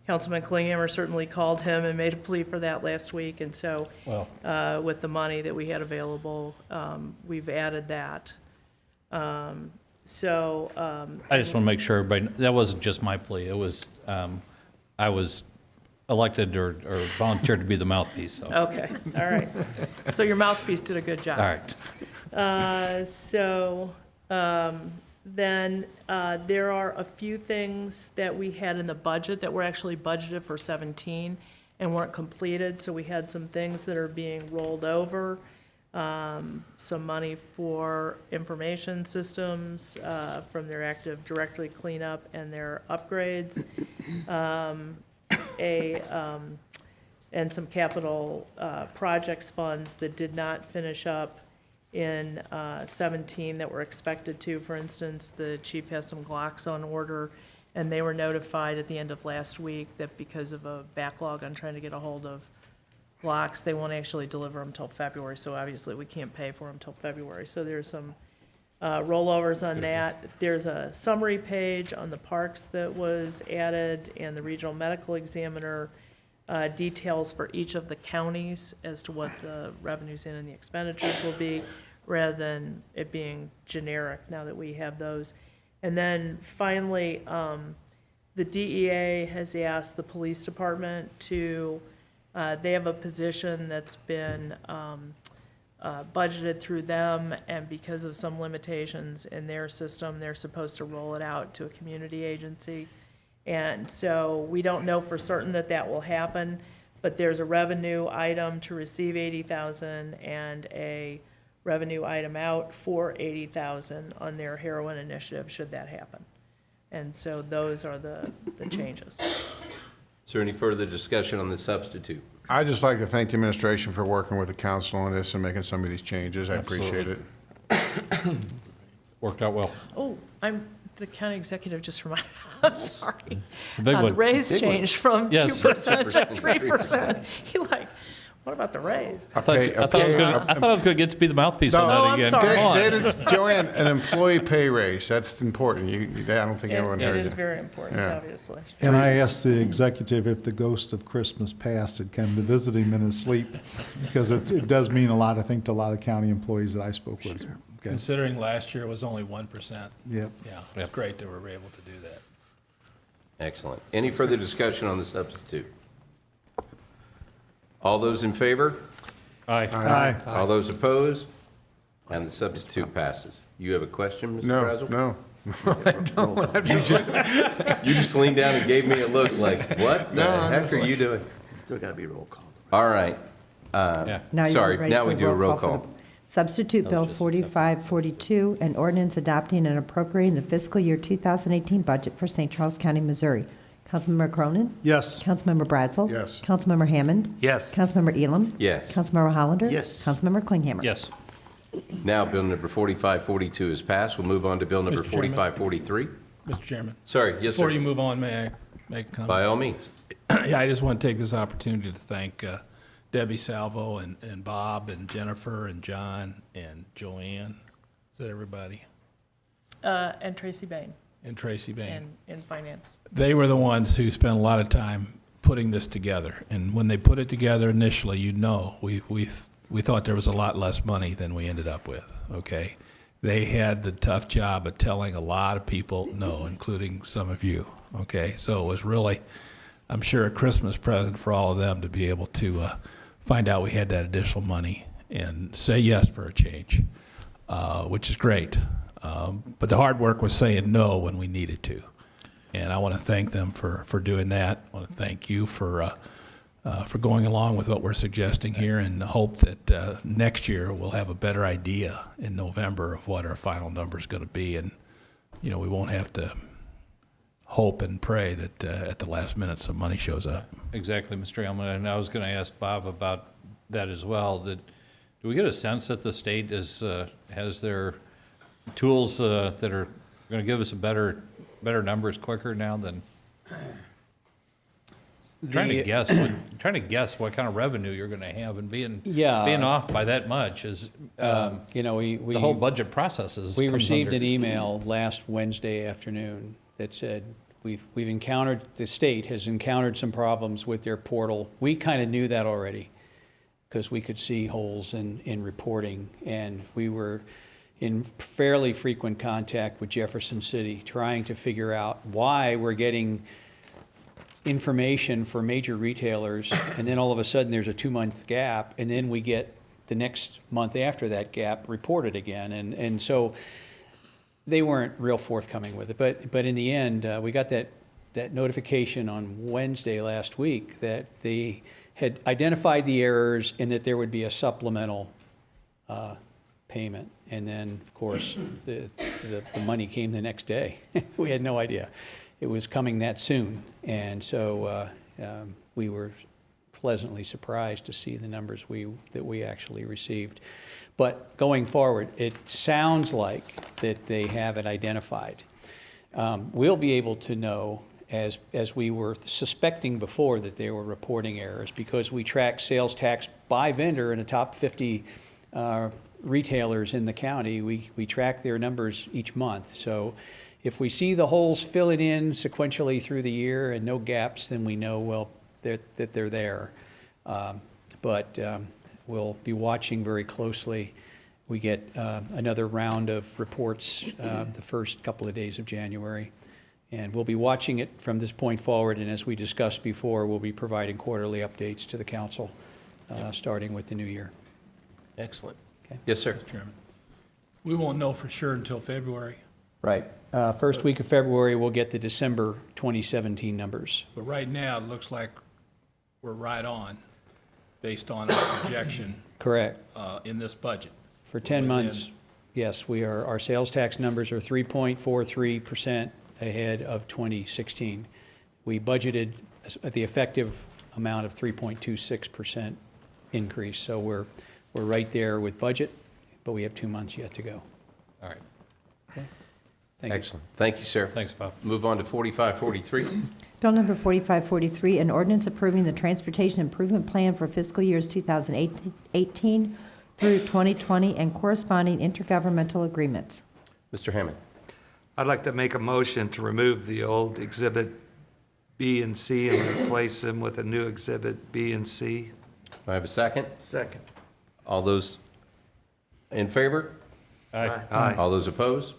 Councilman Klinghammer certainly called him and made a plea for that last week, and so with the money that we had available, we've added that. I just want to make sure everybody, that wasn't just my plea. It was, I was elected or volunteered to be the mouthpiece, so. Okay, all right. So your mouthpiece did a good job. All right. Then there are a few things that we had in the budget that were actually budgeted for 17 and weren't completed, so we had some things that are being rolled over, some money for information systems from their Active Directory cleanup and their upgrades, and some capital projects funds that did not finish up in 17 that were expected to. For instance, the chief has some Glocks on order, and they were notified at the end of last week that because of a backlog on trying to get a hold of Glocks, they won't actually deliver them until February, so obviously we can't pay for them until February. So there's some rollovers on that. There's a summary page on the parks that was added, and the regional medical examiner details for each of the counties as to what the revenues in and the expenditures will be, rather than it being generic now that we have those. And then finally, the DEA has asked the police department to, they have a position that's been budgeted through them, and because of some limitations in their system, they're supposed to roll it out to a community agency. And so we don't know for certain that that will happen, but there's a revenue item to receive $80,000 and a revenue item out for 80,000 on their heroin initiative, should that happen. And so those are the changes. Is there any further discussion on the substitute? I'd just like to thank the administration for working with the council on this and making some of these changes. I appreciate it. Worked out well. Oh, the county executive just reminded, I'm sorry. The big The one. raise Big one. changed from Yes. 2% to 3%. He like, what about the raise? I thought I was going to get to be the mouthpiece on that I'm again. sorry. Come on. That is, Joanne, an employee pay raise, that's important. I don't think everyone It heard is that. very important, Yeah. obviously. And I asked the executive if the ghost of Christmas past had come to visit him in his sleep, because it does mean a lot, I think, to a lot of county employees that I spoke with. Okay. Considering last year was only 1%. Yep. Yeah, it's great that we're able to do that. Excellent. Any further discussion on the substitute? All those in favor? Aye. Aye. All those opposed? And the substitute passes. You have a question, Mr. Brazel? No. You just leaned down and gave me a look like, what the No, I'm heck just are like- you doing? Still got to be roll call. All right. Now you're Sorry, ready now for we do a roll for the call. Substitute Bill 4542, an ordinance adopting and appropriating the fiscal year 2018 budget for St. Charles County, Missouri. Councilmember Cronin? Yes. Councilmember Brazel? Yes. Councilmember Hammond? Yes. Councilmember Elam? Yes. Councilmember Hollander? Yes. Councilmember Klinghammer? Yes. Now, Bill number 4542 is passed. We'll move on to Bill number Mr. Chairman. 4543. Mr. Chairman? Sorry, yes, Before sir. you move on, may I make a comment? By all means. Yeah, I just want to take this opportunity to thank Debbie Salvo and Bob and Jennifer and John and Joanne. Is that everybody? And Tracy Bain And Tracy Bain. in finance. They were the ones who spent a lot of time putting this together. And when they put it together initially, we thought there was a lot less money than we ended up with, okay? They had the tough job of telling a lot of people no, including some of you, okay? So it was really, I'm sure, a Christmas present for all of them to be able to find out we had that additional money and say yes for a change, which is great. But the hard work was saying no when we needed to. And I want to thank them for doing that. I want to thank you for going along with what we're suggesting here, and hope that next year we'll have a better idea in November of what our final number is going to be. And, we won't have to hope and pray that at the last minute some money shows up. Exactly, Mr. Elman, and I was going to ask Bob about that as well. Do we get a sense that the state has their tools that are going to give us better numbers quicker now than? Trying to guess what kind of revenue you're going to have, and being off by that much is the whole budget process is. We received an email last Wednesday afternoon that said we've encountered, the state has encountered some problems with their portal. We kind of knew that already because we could see holes in reporting, and we were in fairly frequent contact with Jefferson City trying to figure out why we're getting information for major retailers, and then all of a sudden there's a 2-month gap, and then we get the next month after that gap reported again. And so they weren't real forthcoming with it. But in the end, we got that notification on Wednesday last week that they had identified the errors and that there would be a supplemental payment. And then, of course, the money came the next day. We had no idea it was coming that soon. And so we were pleasantly surprised to see the numbers that we actually received. But going forward, it sounds like that they have it identified. We'll be able to know, as we were suspecting before, that they were reporting errors, because we track sales tax by vendor in the top 50 retailers in the county. We track their numbers each month. So if we see the holes filling in sequentially through the year and no gaps, then we know, well, that they're there. But we'll be watching very closely. We get another round of reports the first couple of days of January. And we'll be watching it from this point forward. And as we discussed before, we'll be providing quarterly updates to the council starting with the new year. Excellent. Okay. Yes, sir. Mr. Chairman. We won't know for sure until February, Right. First week of February, we'll get the December 2017 numbers. but right now it looks like we're right on based on our projection Correct. in this budget. For 10 months, yes, our sales tax numbers are 3.43% ahead of 2016. We budgeted the effective amount of 3.26% increase, so we're right there with budget, but we have 2 months yet to go. All right. Okay. Thank you. Excellent. Thank you, sir. Thanks, Bob. Move on to 4543. Bill number 4543, an ordinance approving the Transportation Improvement Plan for fiscal years 2018 through 2020 and corresponding intergovernmental agreements. Mr. Hammond. I'd like to make a motion to remove the old Exhibit B and C and replace them with a new Exhibit B and C. Do I have a second? Second. All those in favor? Aye. Aye. All those opposed?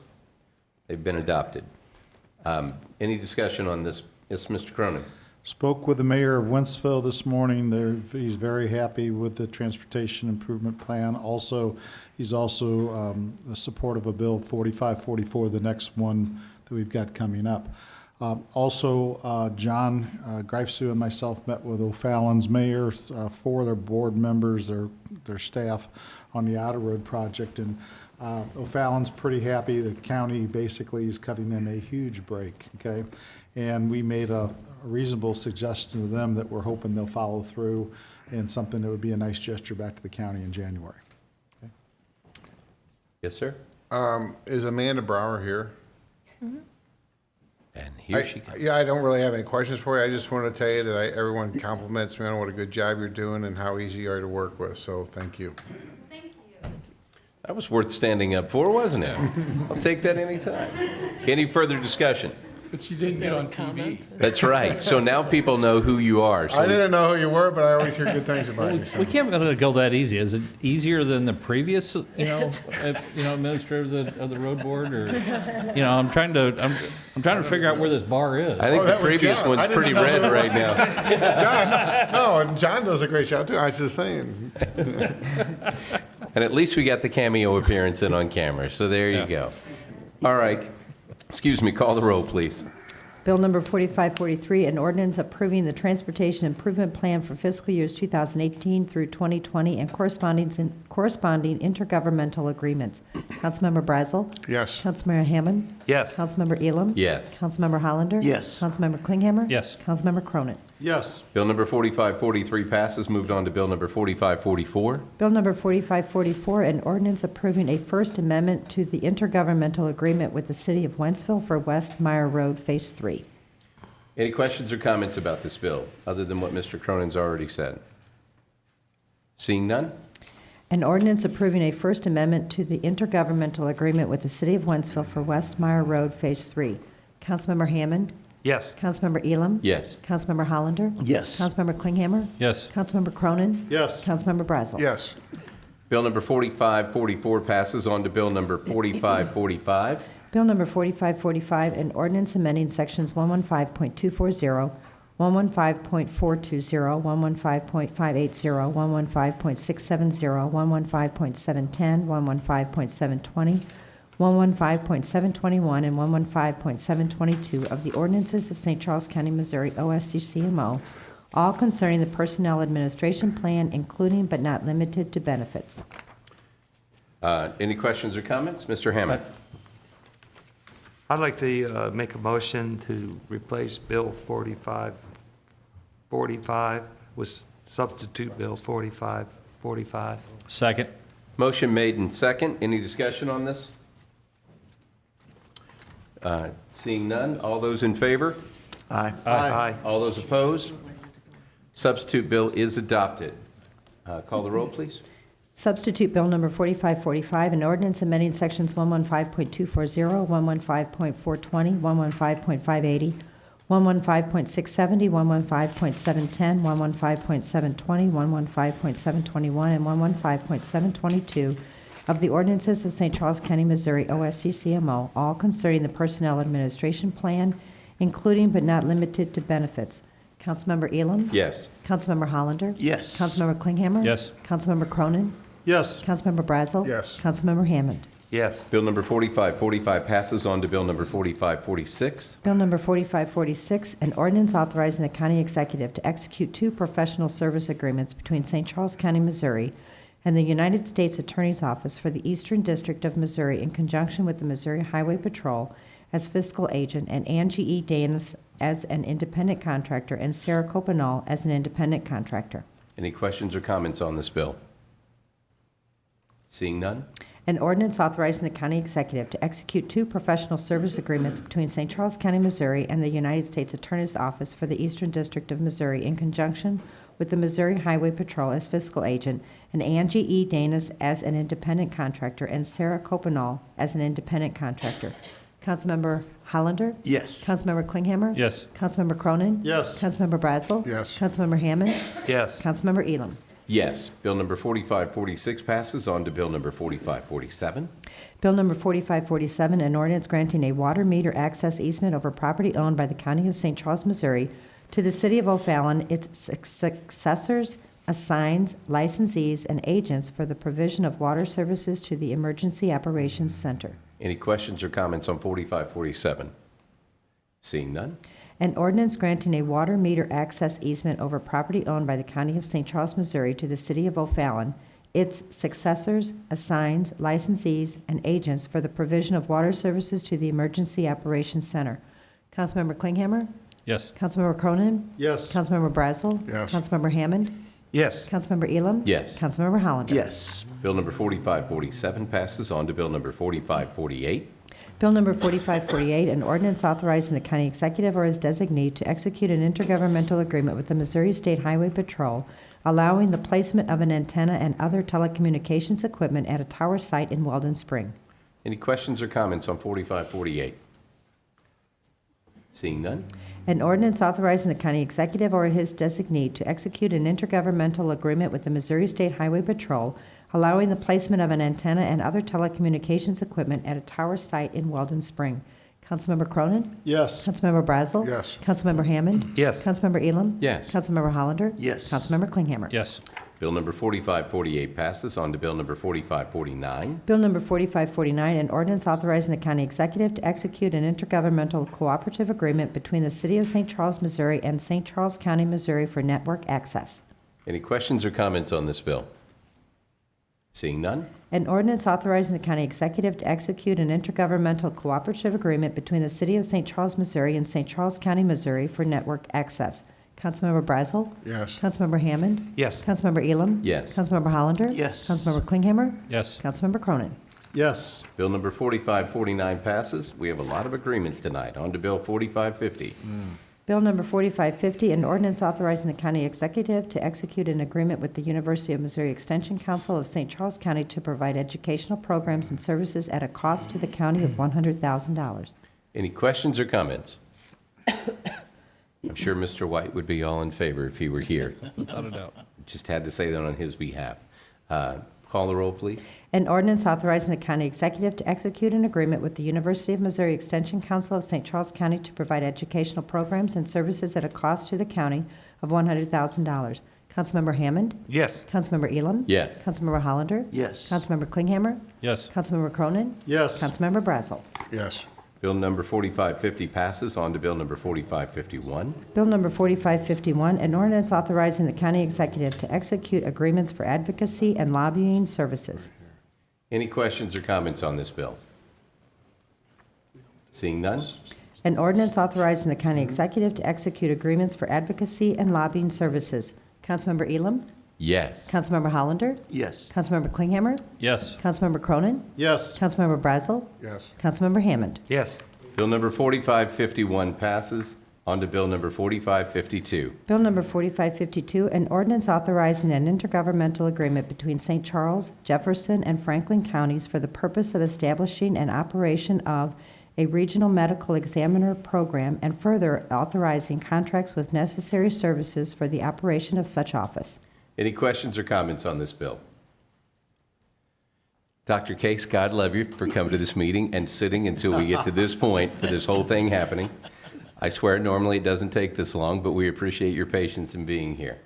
They've been adopted. Any discussion on this? Yes, Mr. Cronin. Spoke with the mayor of Wentzville this morning. He's very happy with the transportation improvement plan. Also, he's also supportive of Bill 4544, the next one that we've got coming up. Also, John Greifsue and myself met with O'Fallon's mayor, 4 of their board members, their staff on the Outer Road project, and O'Fallon's pretty happy. The county basically is cutting them a huge break, okay? And we made a reasonable suggestion to them that we're hoping they'll follow through, and something that would be a nice gesture back to the county in January. Okay? Yes, sir. Is Amanda Brower here? And here she comes. Yeah, I don't really have any questions for you. I just want to tell you that everyone compliments me on what a good job you're doing and how easy you are to work with, so thank you. That was worth standing up for, wasn't it? I'll take that anytime. Any further discussion? But she didn't get on TV. That's right. So now people know who you are. So I didn't know who you were, but I always hear good things about you. We can't let it go that easy. Is it easier than the previous, administrator of the road board, or, I'm trying to figure out where this bar is. I think the previous one's pretty red right now. John does a great job too. I was just saying. And at least we got the cameo appearance in on camera, so there you go. All right. Excuse me, call the roll, please. Bill number 4543, an ordinance approving the Transportation Improvement Plan for fiscal years 2018 through 2020 and corresponding intergovernmental agreements. Councilmember Brazel? Yes. Councilmember Hammond? Yes. Councilmember Elam? Yes. Councilmember Hollander? Yes. Councilmember Klinghammer? Yes. Councilmember Cronin? Yes. Bill number 4543 passes. Moved on to bill number 4544. Bill number 4544, an ordinance approving a First Amendment to the intergovernmental agreement with the City of Wentzville for West Meyer Road, Phase 3. Any questions or comments about this bill, other than what Mr. Cronin's already said? Seeing none? An ordinance approving a First Amendment to the intergovernmental agreement with the City of Wentzville for West Meyer Road, Phase 3. Councilmember Hammond? Yes. Councilmember Elam? Yes. Councilmember Hollander? Yes. Councilmember Klinghammer? Yes. Councilmember Cronin? Yes. Councilmember Brazel? Yes. Bill number 4544 passes. On to bill number 4545. Bill number 4545, an ordinance amending sections 115.240, 115.420, 115.580, 115.670, 115.710, 115.720, 115.721, and 115.722 of the ordinances of St. Charles County, Missouri, OSCCMO, all concerning the Personnel Administration Plan, including but not limited to benefits. Any questions or comments? Mr. Hammond. I'd like to make a motion to replace Bill 4545 with substitute Bill 4545. Second. Motion made and second. Any discussion on this? Seeing none, all those in favor? Aye. Aye. All those opposed? Substitute bill is adopted. Call the roll, please. Substitute Bill number 4545, an ordinance amending sections 115.240, 115.420, 115.580, 115.670, 115.710, 115.720, 115.721, and 115.722 of the ordinances of St. Charles County, Missouri, OSCCMO, all concerning the Personnel Administration Plan, including but not limited to benefits. Councilmember Elam? Yes. Councilmember Hollander? Yes. Councilmember Klinghammer? Yes. Councilmember Cronin? Yes. Councilmember Brazel? Yes. Councilmember Hammond? Yes. Bill number 4545 passes. On to bill number 4546. Bill number 4546, an ordinance authorizing the county executive to execute 2 professional service agreements between St. Charles County, Missouri, and the United States Attorney's Office for the Eastern District of Missouri in conjunction with the Missouri Highway Patrol as fiscal agent, and Angie E. Danis as an independent contractor, and Sarah Copenal as an independent contractor. Any questions or comments on this bill? Seeing none? An ordinance authorizing the county executive to execute 2 professional service agreements between St. Charles County, Missouri and the United States Attorney's Office for the Eastern District of Missouri in conjunction with the Missouri Highway Patrol as fiscal agent, and Angie E. Danis as an independent contractor, and Sarah Copenal as an independent contractor. Councilmember Hollander? Yes. Councilmember Klinghammer? Yes. Councilmember Cronin? Yes. Councilmember Brazel? Yes. Councilmember Hammond? Yes. Councilmember Elam? Yes. Bill number 4546 passes on to bill number 4547. Bill number 4547, an ordinance granting a water meter access easement over property owned by the County of St. Charles, Missouri, to the City of O'Fallon, its successors, assigns, licensees, and agents for the provision of water services to the Emergency Operations Center. Any questions or comments on 4547? Seeing none? An ordinance granting a water meter access easement over property owned by the County of St. Charles, Missouri, to the City of O'Fallon, its successors, assigns, licensees, and agents for the provision of water services to the Emergency Operations Center. Councilmember Klinghammer? Yes. Councilmember Cronin? Yes. Councilmember Brazel? Yes. Councilmember Hammond? Yes. Councilmember Elam? Yes. Councilmember Hollander? Yes. Bill number 4547 passes on to bill number 4548. Bill number 4548, an ordinance authorizing the county executive or his designee to execute an intergovernmental agreement with the Missouri State Highway Patrol, allowing the placement of an antenna and other telecommunications equipment at a tower site in Weldon Spring. Any questions or comments on 4548? Seeing none? An ordinance authorizing the county executive or his designee to execute an intergovernmental agreement with the Missouri State Highway Patrol, allowing the placement of an antenna and other telecommunications equipment at a tower site in Weldon Spring. Councilmember Cronin? Yes. Councilmember Brazel? Yes. Councilmember Hammond? Yes. Councilmember Elam? Yes. Councilmember Hollander? Yes. Councilmember Klinghammer? Yes. Bill number 4548 passes on to bill number 4549. Bill number 4549, an ordinance authorizing the county executive to execute an intergovernmental cooperative agreement between the City of St. Charles, Missouri and St. Charles County, Missouri for network access. Any questions or comments on this bill? Seeing none? An ordinance authorizing the county executive to execute an intergovernmental cooperative agreement between the City of St. Charles, Missouri and St. Charles County, Missouri for network access. Councilmember Brazel? Yes. Councilmember Hammond? Yes. Councilmember Elam? Yes. Councilmember Hollander? Yes. Councilmember Klinghammer? Yes. Councilmember Cronin? Yes. Bill number 4549 passes. We have a lot of agreements tonight. On to bill 4550. Bill number 4550, an ordinance authorizing the county executive to execute an agreement with the University of Missouri Extension Council of St. Charles County to provide educational programs and services at a cost to the county of $100,000. Any questions or comments? I'm sure Mr. White would be all in favor if he were here. Without a doubt. Just had to say that on his behalf. Call the roll, please. An ordinance authorizing the county executive to execute an agreement with the University of Missouri Extension Council of St. Charles County to provide educational programs and services at a cost to the county of $100,000. Councilmember Hammond? Yes. Councilmember Elam? Yes. Councilmember Hollander? Yes. Councilmember Klinghammer? Yes. Councilmember Cronin? Yes. Councilmember Brazel? Yes. Bill number 4550 passes on to bill number 4551. Bill number 4551, an ordinance authorizing the county executive to execute agreements for advocacy and lobbying services. Any questions or comments on this bill? Seeing none? An ordinance authorizing the county executive to execute agreements for advocacy and lobbying services. Councilmember Elam? Yes. Councilmember Hollander? Yes. Councilmember Klinghammer? Yes. Councilmember Cronin? Yes. Councilmember Brazel? Yes. Councilmember Hammond? Yes. Bill number 4551 passes on to bill number 4552. Bill number 4552, an ordinance authorizing an intergovernmental agreement between St. Charles, Jefferson, and Franklin counties for the purpose of establishing an operation of a regional medical examiner program and further authorizing contracts with necessary services for the operation of such office. Any questions or comments on this bill? Dr. Case, God love you for coming to this meeting and sitting until we get to this point for this whole thing happening. I swear normally it doesn't take this long, but we appreciate your patience in being here.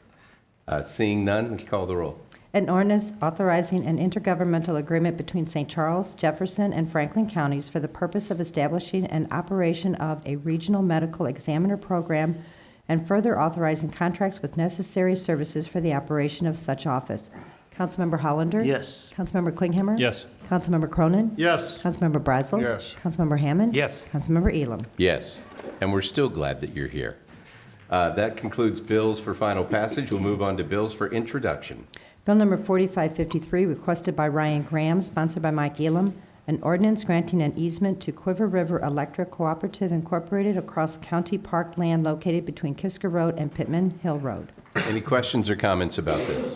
Seeing none, let's call the roll. An ordinance authorizing an intergovernmental agreement between St. Charles, Jefferson, and Franklin counties for the purpose of establishing an operation of a regional medical examiner program and further authorizing contracts with necessary services for the operation of such office. Councilmember Hollander? Yes. Councilmember Klinghammer? Yes. Councilmember Cronin? Yes. Councilmember Brazel? Yes. Councilmember Hammond? Yes. Councilmember Elam? Yes, and we're still glad that you're here. That concludes bills for final passage. We'll move on to bills for introduction. Bill number 4553, requested by Ryan Graham, sponsored by Mike Elam, an ordinance granting an easement to Quiver River Electric Cooperative Incorporated across county park land located between Kisker Road and Pittman Hill Road. Any questions or comments about this?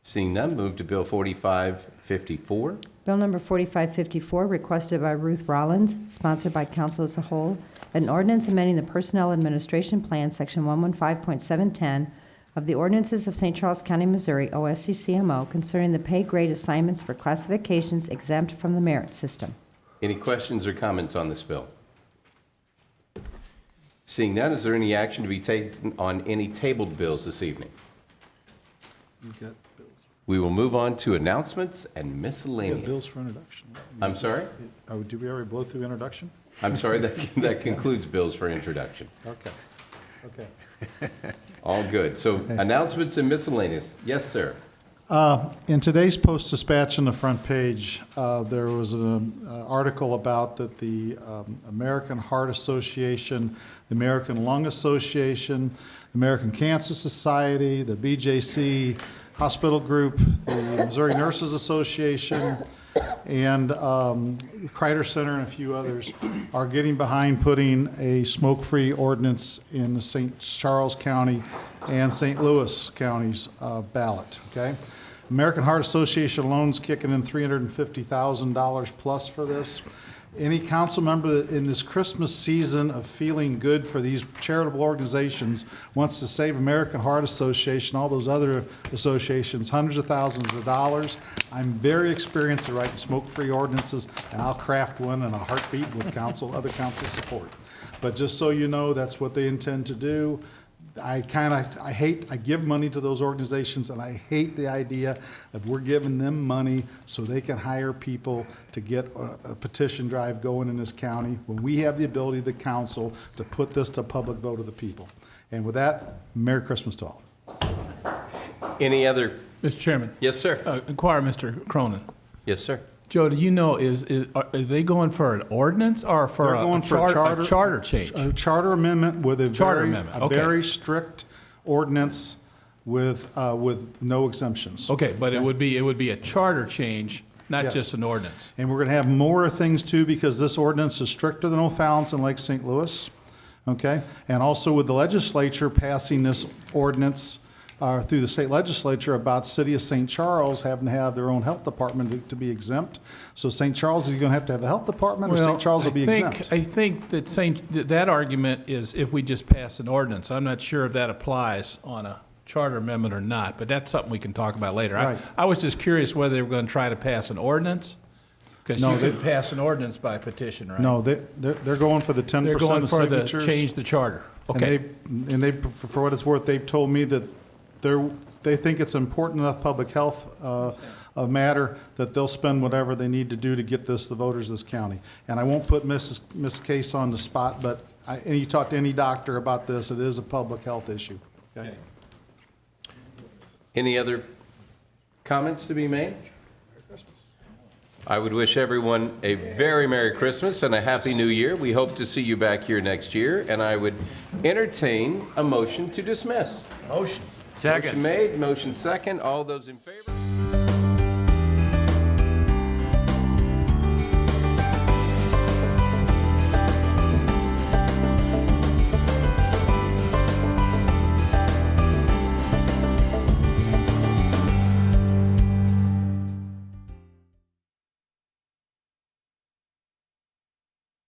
Seeing none, move to Bill 4554. Bill number 4554, requested by Ruth Rollins, sponsored by council as a whole, an ordinance amending the Personnel Administration Plan, Section 115.710 of the ordinances of St. Charles County, Missouri, OSCCMO, concerning the pay grade assignments for classifications exempt from the merit system. Any questions or comments on this bill? Seeing none, is there any action to be taken on any tabled bills this evening? We will move on to announcements and miscellaneous. Bills for introduction. I'm sorry? Oh, did we already blow through introduction? I'm sorry, that concludes bills for introduction. Okay. Okay. All good. So announcements and miscellaneous. Yes, sir. In today's Post-Dispatch on the front page, there was an article about that the American Heart Association, the American Lung Association, the American Cancer Society, the BJC Hospital Group, the Missouri Nurses Association, and Kreider Center and a few others are getting behind putting a smoke-free ordinance in the St. Charles County and St. Louis counties ballot, okay? American Heart Association alone's kicking in $350,000 plus for this. Any council member that in this Christmas season of feeling good for these charitable organizations wants to save American Heart Association, all those other associations, hundreds of thousands of dollars. I'm very experienced at writing smoke-free ordinances, and I'll craft one in a heartbeat with other council support. But just so you know, that's what they intend to do. I give money to those organizations, and I hate the idea of we're giving them money so they can hire people to get a petition drive going in this county when we have the ability, the council, to put this to public vote of the people. And with that, Merry Christmas to all. Any other? Mr. Chairman. Yes, sir. Inquire Mr. Cronin. Yes, sir. Joe, do you know, are they going for an ordinance or for a charter change? A charter amendment with a Okay. very strict ordinance with no exemptions. Okay, but it would be a charter change, not Yes. just an ordinance. And we're going to have more things too, because this ordinance is stricter than O'Fallon's in Lake St. Louis, okay? And also with the legislature passing this ordinance through the state legislature about City of St. Charles having to have their own health department to be exempt. So St. Charles is going to have a health department, or St. Charles will be exempt? I think that argument is if we just pass an ordinance. I'm not sure if that applies on a charter amendment or not, but that's something we can talk about later. Right. I was just curious whether they were going to try to pass an ordinance, because you could pass an ordinance by petition, right? No, they're going for the 10% They're going of for signatures. change the charter. Okay. And they, for what it's worth, they've told me that they think it's important enough public health matter that they'll spend whatever they need to do to get this to the voters of this county. And I won't put Ms. Case on the spot, but and you talk to any doctor about this, it is a public health issue. Okay? Any other comments to be made? I would wish everyone a very Merry Christmas and a Happy New Year. We hope to see you back here next year, and I would entertain a motion to dismiss. Motion. Second. Motion made, motion second. All those in favor?